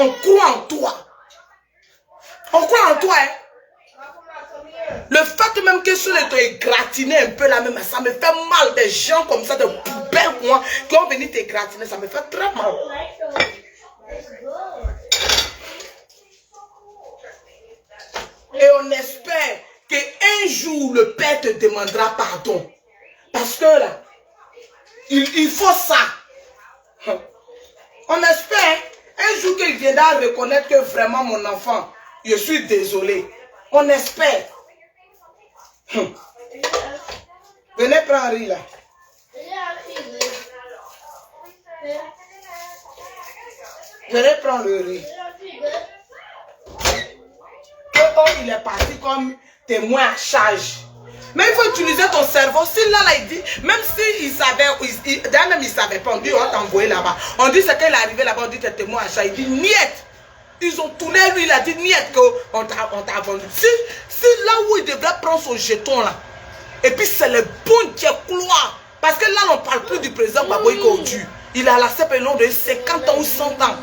On croit en toi. On croit en toi, hein. Le fait même que sur les toits égratigné un peu là même, ça me fait mal. Des gens comme ça, de poubelles moi, qui ont venu t'égratiner, ça me fait très mal. Et on espère qu'un jour le Père te demandera pardon. Parce que là, il faut ça. On espère un jour qu'il viendra reconnaître que vraiment mon enfant, je suis désolé. On espère. Venez prendre un riz là. Venez prendre le riz. Il est parti comme témoin à charge. Mais il faut utiliser ton cerveau. Si là, il dit, même s'il savait, d'ailleurs même il ne savait pas, on dit on t'a envoyé là-bas. On dit c'est qu'il est arrivé là-bas, on dit t'es témoin à charge. Il dit niet. Ils ont tourné, lui, il a dit niet qu'on t'a vendu. Si là où il devrait prendre son jeton là, et puis c'est le bon Dieu gloire. Parce que là, on ne parle plus du président Baboy Kodu. Il a la CP long de 50 ans ou 100 ans.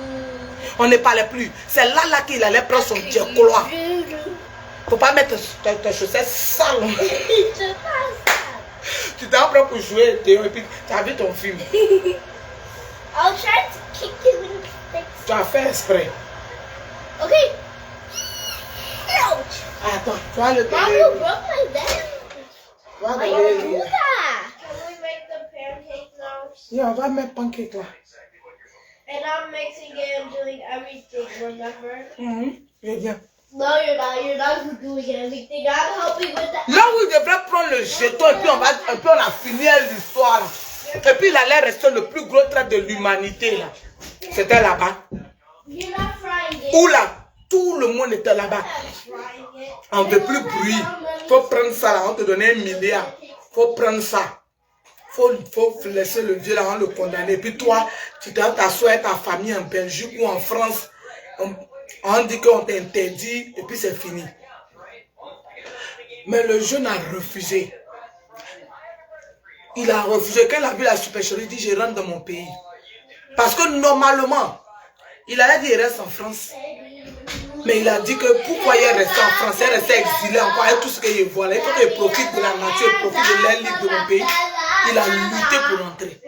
On ne parlait plus. C'est là qu'il allait prendre son Dieu gloire. Faut pas mettre tes chaussettes sales. Tu t'en prends pour jouer et puis tu as vu ton film. I'll try to kick you in the face. Tu as fait exprès. Ok. Ouch. Attends, tu vas le Mom, you broke my leg. Why you do that? Can we make the pancake now? Yeah, on va mettre pancake là. And I'm mixing it and doing everything, remember? Je viens. No, you're not. You're not doing everything. I'm helping with that. Là où il devrait prendre le jeton et puis on a fini l'histoire là. Et puis il allait rester le plus gros trait de l'humanité là. C'était là-bas. You're not frying it. Où là, tout le monde était là-bas. On ne veut plus bruit. Faut prendre ça là, on te donnait 1 milliard. Faut prendre ça. Faut laisser le vieux là, on le condamner. Et puis toi, tu t'assois avec ta famille en Belgique ou en France. On dit qu'on t'interdit et puis c'est fini. Mais le jeune a refusé. Il a refusé. Quand il a vu la supercherie, il dit je rentre dans mon pays. Parce que normalement, il allait dire il reste en France. Mais il a dit que pourquoi il est resté en France, il est resté exilé encore avec tout ce qu'il voit là. Il faut qu'il profite de la nature, il profite de l'air libre de mon pays. Il a lutté pour rentrer.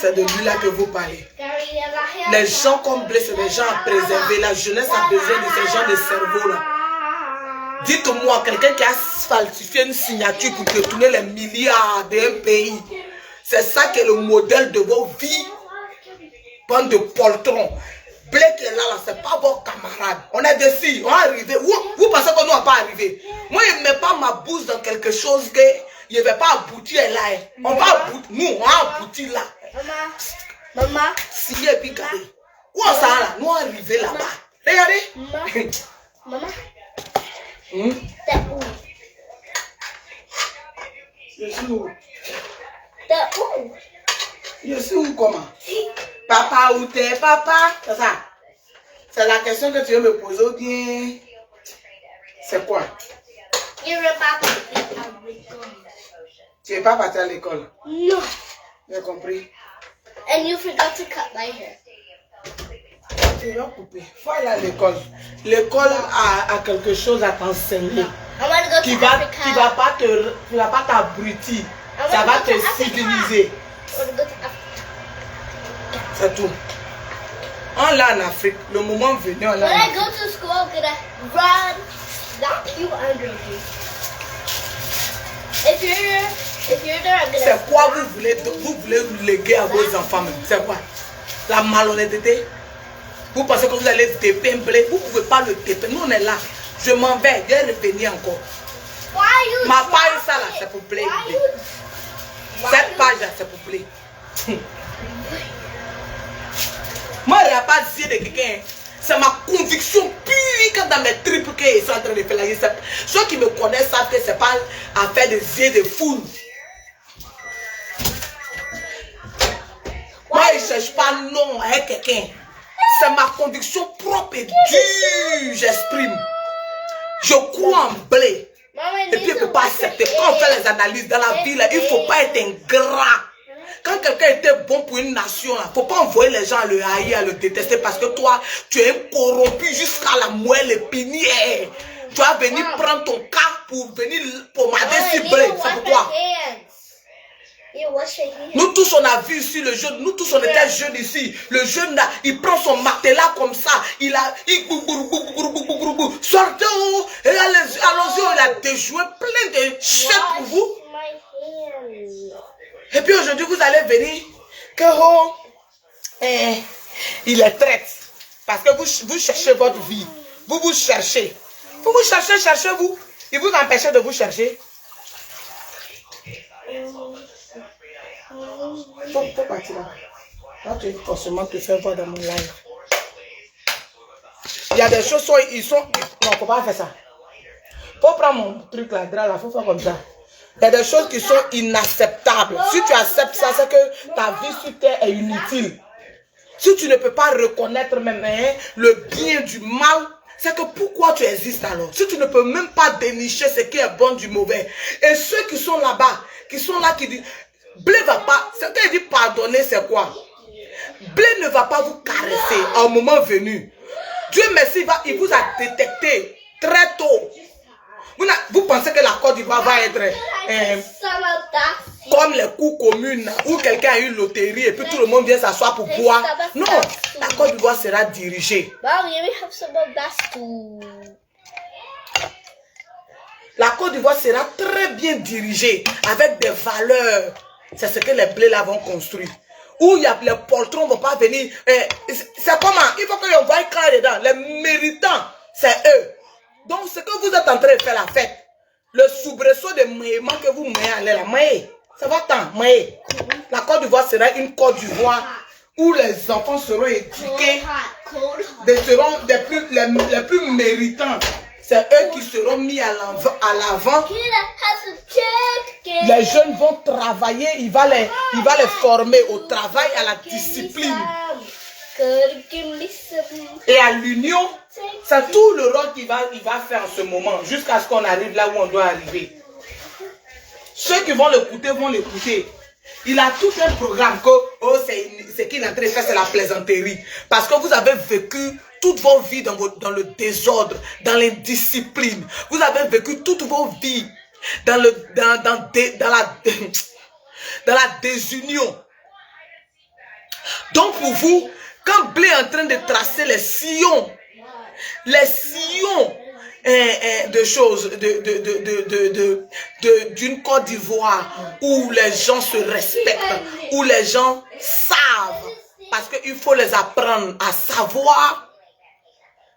C'est de lui là que vous parlez. Les gens comme Blé, c'est des gens à préserver. La jeunesse a besoin de ces gens de cerveau là. Dites-moi, quelqu'un qui a falsifié une signature pour détourner les milliards d'un pays. C'est ça qui est le modèle de vos vies. Bande de poltrons. Blé qui est là, c'est pas vos camarades. On est dessus, on est arrivé. Vous pensez qu'on n'est pas arrivé? Moi, il ne met pas ma bouche dans quelque chose que il ne va pas aboutir là. On va aboutir, nous, on va aboutir là. Maman. Si et puis regardez. Où on s'en là? Nous, on est arrivé là-bas. Regardez. Maman. T'es où? Je suis où? T'es où? Je suis où comment? Papa, où t'es? T'es papa? C'est ça. C'est la question que tu veux me poser ou bien... C'est quoi? You're a papa. Tu n'es pas parti à l'école? No. J'ai compris. And you forgot to cut my hair. Tu vas couper. Faut aller à l'école. L'école a quelque chose à t'enseigner. I want to go Qui to va Africa. tu vas pas t'abrutir. Ça va te civiliser. I want to go to Africa. C'est tout. On l'a en Afrique. Le moment venu, on l'a When en I Afrique. go to school, I'm gonna run, slap you under me. If you're there, I'm gonna. C'est quoi vous voulez léguer à vos enfants même? C'est quoi? La malhonnêteté? Vous pensez que vous allez dépembler? Vous ne pouvez pas le dépembler. Nous on est là. Je m'en vais. Je vais revenir encore. Why are you Ma page dropping ça là, it? c'est pour play. Why you- Cette page là, c'est pour play. Moi, il n'y a pas de quelqu'un. C'est ma conviction pure dans mes tripes qu'ils sont en train de faire là. Ceux qui me connaissent savent que ce n'est pas affaire de yeux de foule. Moi, je ne cherche pas non avec quelqu'un. C'est ma conviction propre et dure, j'exprime. Je crois en blé. Mama Et puis, needs on ne to peut pas wash accepter. her Quand on fait face. les analyses dans la vie, là, il ne faut pas être ingrat. Quand quelqu'un était bon pour une nation, il ne faut pas envoyer les gens à le haïr, à le détester parce que toi, tu es corrompu jusqu'à la moelle épinière. Tu vas venir prendre ton cas pour venir pommader Mama, si you blé. need to C'est wash pourquoi her hands. You wash your hands. nous tous on a vu ici le jeune, nous tous on était jeunes ici. Le jeune là, il prend son matelas comme ça, il sortez où, et allons-y, il a déjoué plein de chèques pour vous. My hands. Et puis aujourd'hui vous allez venir que oh, il est traite. Parce que vous cherchez votre vie. Vous cherchez. Vous cherchez-vous. Il vous empêche de vous chercher. Faut partir là. Là, tu es forcément te faire voir dans mon live. Il y a des choses, ils sont... Non, faut pas faire ça. Faut prendre mon truc là, drap là, faut faire comme ça. Il y a des choses qui sont inacceptables. Si tu acceptes ça, c'est que ta vie sur terre est inutile. Si tu ne peux pas reconnaître même le bien du mal, c'est que pourquoi tu existes alors? Si tu ne peux même pas dénicher ce qui est bon du mauvais. Et ceux qui sont là-bas, qui sont là, qui disent... Blé va pas, ce qu'il dit pardonner, c'est quoi? Blé ne va pas vous caresser à un moment venu. Dieu merci, il vous a détecté très tôt. Vous pensez que la Côte d'Ivoire va être comme les coups communes où quelqu'un a eu une loterie et puis tout le monde vient s'asseoir pour boire? Non, la Côte d'Ivoire sera dirigée. La Côte d'Ivoire sera très bien dirigée avec des valeurs. C'est ce que les blés là vont construire. Où il y a les poltrons ne vont pas venir. C'est comment? Il faut que les voient clair dedans. Les méritants, c'est eux. Donc ce que vous êtes en train de faire la fête, le soubresaut de maillement que vous mettez à l'air, ça va tant, la Côte d'Ivoire sera une Côte d'Ivoire où les enfants seront éduqués, seront les plus méritants. C'est eux qui seront mis à l'avant. Les jeunes vont travailler, il va les former au travail, à la discipline. Et à l'union, c'est tout le rôle qu'il va faire en ce moment, jusqu'à ce qu'on arrive là où on doit arriver. Ceux qui vont l'écouter vont l'écouter. Il a tout un programme que ce qu'il est en train de faire, c'est la plaisanterie. Parce que vous avez vécu toutes vos vies dans le désordre, dans l'indiscipline. Vous avez vécu toutes vos vies dans la désunion. Donc pour vous, quand Blé est en train de tracer les sillons de choses, d'une Côte d'Ivoire où les gens se respectent, où les gens savent, parce qu'il faut les apprendre à savoir.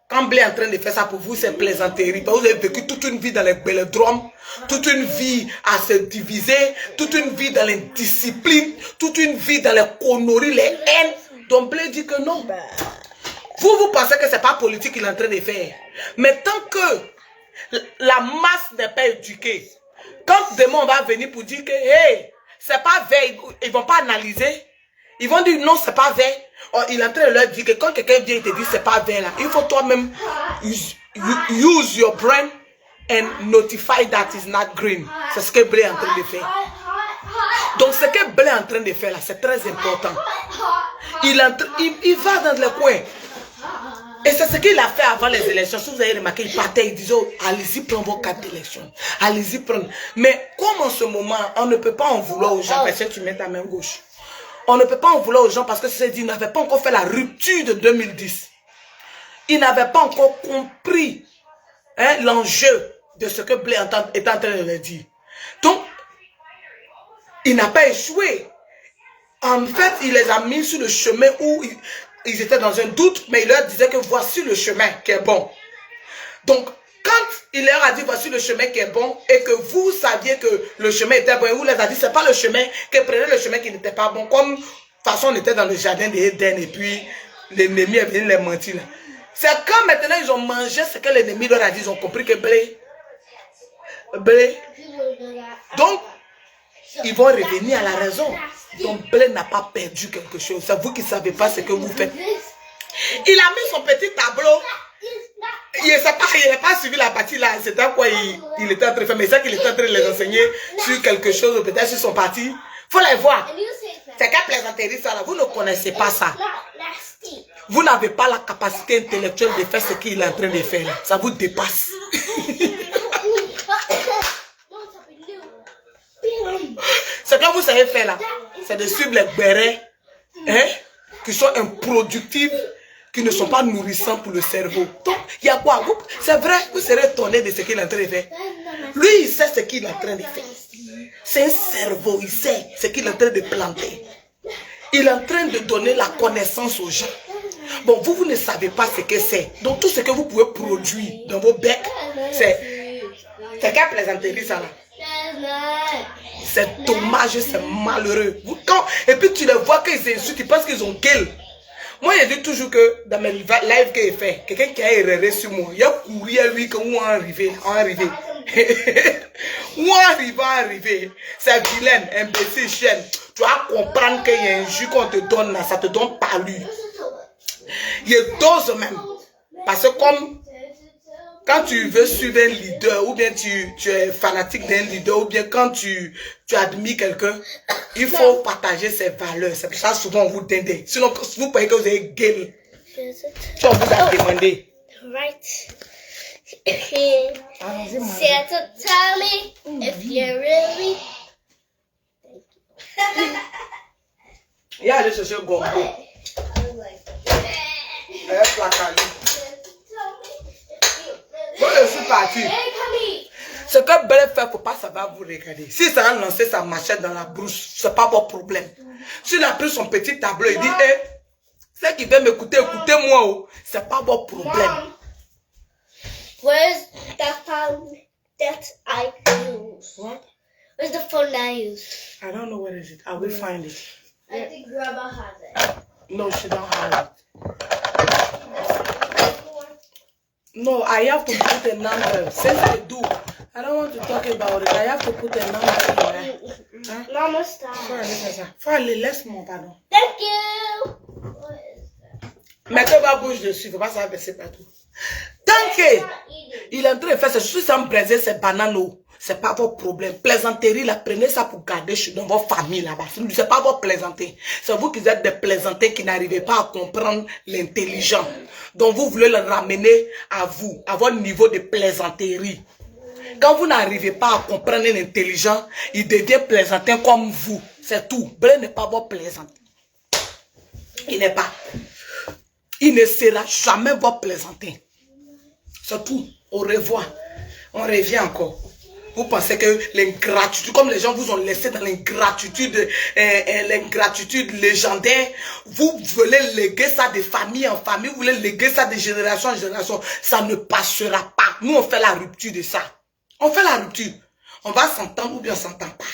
Quand Blé est en train de faire ça pour vous, c'est plaisanterie. Vous avez vécu toute une vie dans les bélodromes, toute une vie à se diviser, toute une vie dans l'indiscipline, toute une vie dans les conneries, les haines. Donc Blé dit que non. Vous pensez que ce n'est pas politique qu'il est en train de faire. Mais tant que la masse n'est pas éduquée, quand demain on va venir pour dire que hey, c'est pas vrai, ils ne vont pas analyser, Ils vont dire non, c'est pas vert. Oh, il est en train de leur dire que quand quelqu'un vient et te dit c'est pas vert là, il faut toi-même use your brain and notify that it's not green. C'est ce que Blé est en train de faire. Donc ce que Blé est en train de faire là, c'est très important. Il va dans le coin. Et c'est ce qu'il a fait avant les élections. Si vous avez remarqué, il partait, il disait, oh, allez-y prendre vos cartes d'élection. Allez-y prendre. Mais comme en ce moment, on ne peut pas en vouloir aux gens parce que tu mets ta main gauche. On ne peut pas en vouloir aux gens parce que c'est dit, ils n'avaient pas encore fait la rupture de 2010. Ils n'avaient pas encore compris l'enjeu de ce que Blé est en train de leur dire. Donc, il n'a pas échoué. En fait, il les a mis sur le chemin où ils étaient dans un doute, mais il leur disait que voici le chemin qui est bon. Donc, quand il leur a dit voici le chemin qui est bon, et que vous saviez que le chemin était bon, et vous les a dit c'est pas le chemin, que prenez le chemin qui n'était pas bon. Comme, de toute façon, on était dans le jardin d'Éden, et puis l'ennemi est venu les mentir. C'est quand maintenant ils ont mangé ce que l'ennemi leur a dit, ils ont compris que Blé. Donc, ils vont revenir à la raison. Donc, Blé n'a pas perdu quelque chose. C'est vous qui ne savez pas ce que vous faites. Il a mis son petit tableau. Il n'a pas suivi la partie là. C'était quoi il était en train de faire. Mais c'est qu'il était en train de les enseigner sur quelque chose, peut-être sur son parti. Il faut les voir. C'est qu'à plaisanterie ça là. Vous ne connaissez pas ça. Vous n'avez pas la capacité intellectuelle de faire ce qu'il est en train de faire là. Ça vous dépasse. Ce que vous savez faire là, c'est de suivre les bérets qui sont improductifs, qui ne sont pas nourrissants pour le cerveau. Donc, il y a quoi? C'est vrai, vous serez étonné de ce qu'il est en train de faire. Lui, il sait ce qu'il est en train de faire. C'est un cerveau, il sait ce qu'il est en train de planter. Il est en train de donner la connaissance aux gens. Bon, vous ne savez pas ce que c'est. Donc, tout ce que vous pouvez produire dans vos becs, c'est qu'à plaisanterie, ça là. C'est dommage, c'est malheureux. Et puis tu les vois qu'ils insultent, ils pensent qu'ils ont gueule. Moi, je dis toujours que dans mes lives que j'ai fait, quelqu'un qui a erré sur moi, il a couru à lui quand on est arrivé. Où arrivé. C'est vilain, imbécile, chienne. Tu dois comprendre qu'il y a un jus qu'on te donne là, ça te donne pas lui. Il y a dose même. Parce que comme quand tu veux suivre un leader, ou bien tu es fanatique d'un leader, ou bien quand tu admires quelqu'un, il faut partager ses valeurs. C'est pour ça souvent on vous dinde. Sinon, vous croyez que vous avez gueule. Si on vous a demandé. Right. Here. Santa, tell me if you're really. Il y a allé chercher le gombo. Je suis parti. Ce que Blé fait, il ne faut pas savoir vous regarder. Si ça a lancé sa machette dans la brousse, ce n'est pas votre problème. S'il a pris son petit tableau, il dit, ceux qui veulent m'écouter, écoutez-moi. Ce n'est pas votre problème. Where's the phone that I use? What? Where's the phone that I use? I don't know where is it. I will find it. I think Grandma has it. No, she don't have it. No, I have to put a number. Since I do, I don't want to talk about it. I have to put a number in there. Huh? Mama, stop. Fallait, laisse-moi, pardon. Thank you. What is that? Mettez ma bouche dessus, il ne faut pas ça baisser partout. Tant qu'il est en train de faire ça, si ça me braise ses bananes, ce n'est pas votre problème. Plaisanterie, là, prenez ça pour garder dans votre famille là-bas. Ce n'est pas votre plaisanterie. C'est vous qui êtes des plaisantés qui n'arrivez pas à comprendre l'intelligent. Donc vous voulez le ramener à vous, à votre niveau de plaisanterie. Quand vous n'arrivez pas à comprendre l'intelligent, il devient plaisantin comme vous. C'est tout. Blé n'est pas votre plaisantin. Il n'est pas. Il ne sera jamais votre plaisantin. C'est tout. Au revoir. On revient encore. Vous pensez que l'ingratitude, comme les gens vous ont laissé dans l'ingratitude légendaire, vous voulez léguer ça de famille en famille, vous voulez léguer ça de génération en génération, ça ne passera pas. Nous, on fait la rupture de ça. On fait la rupture. On va s'entendre ou bien on ne s'entend pas.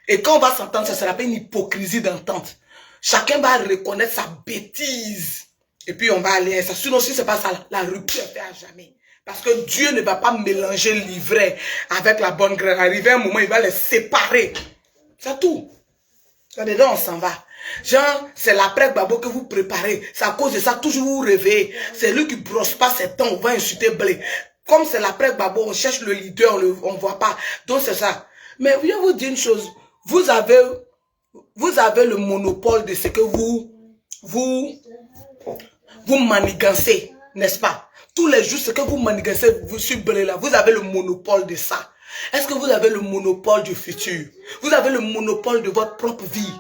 Et quand on va s'entendre, ça ne sera pas une hypocrisie d'entente. Chacun va reconnaître sa bêtise. Et puis on va aller à ça. Sinon, si ce n'est pas ça, la rupture est faite à jamais. Parce que Dieu ne va pas mélanger l'ivraie avec la bonne graine. Arrivé un moment, il va les séparer. C'est tout. Là-dedans, on s'en va. Genre, c'est l'après-babo que vous préparez. C'est à cause de ça, toujours vous réveillez. C'est lui qui brosse pas ses dents, on va insulter Blé. Comme c'est l'après-babo, on cherche le leader, on ne voit pas. Donc c'est ça. Mais je vais vous dire une chose. Vous avez le monopole de ce que vous manigancez, n'est-ce pas? Tous les jours, ce que vous manigancez sur Blé là, vous avez le monopole de ça. Est-ce que vous avez le monopole du futur? Vous avez le monopole de votre propre vie?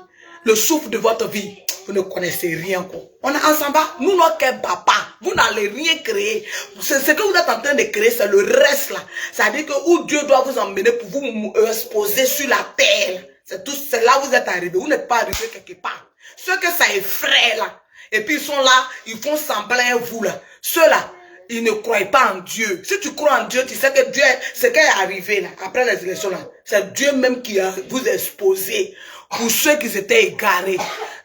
Le souffle de votre vie? Vous ne connaissez rien, quoi. On est ensemble, nous n'avons papa. Vous n'allez rien créer. Ce que vous êtes en train de créer, c'est le reste là. C'est-à-dire que où Dieu doit vous emmener pour vous exposer sur la terre. C'est là où vous êtes arrivé. Vous n'êtes pas arrivé quelque part. Ceux que ça effraie là. Et puis ils sont là, ils font semblant vous là. Ceux-là, ils ne croient pas en Dieu. Si tu crois en Dieu, tu sais que Dieu, ce qui est arrivé là, après les élections là, c'est Dieu même qui a vous exposé pour ceux qui étaient égarés.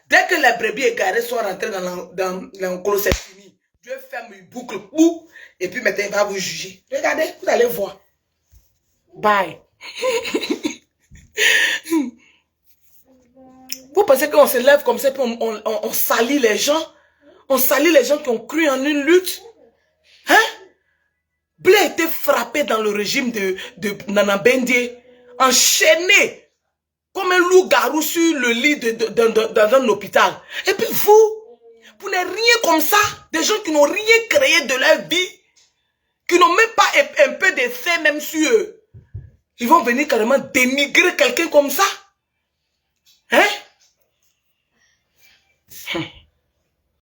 Dès que les brebis égarés sont rentrés dans l'enclos, c'est fini. Dieu ferme une boucle, et puis maintenant il va vous juger. Regardez, vous allez voir. Bye. Vous pensez qu'on se lève comme ça, puis on salit les gens? On salit les gens qui ont cru en une lutte? Hein? Blé a été frappé dans le régime de Nana Bendie, enchaîné comme un loup-garou sur le lit dans un hôpital. Et puis vous n'êtes rien comme ça. Des gens qui n'ont rien créé de leur vie, qui n'ont même pas un peu d'effet même sur eux. Ils vont venir carrément dénigrer quelqu'un comme ça. Hein?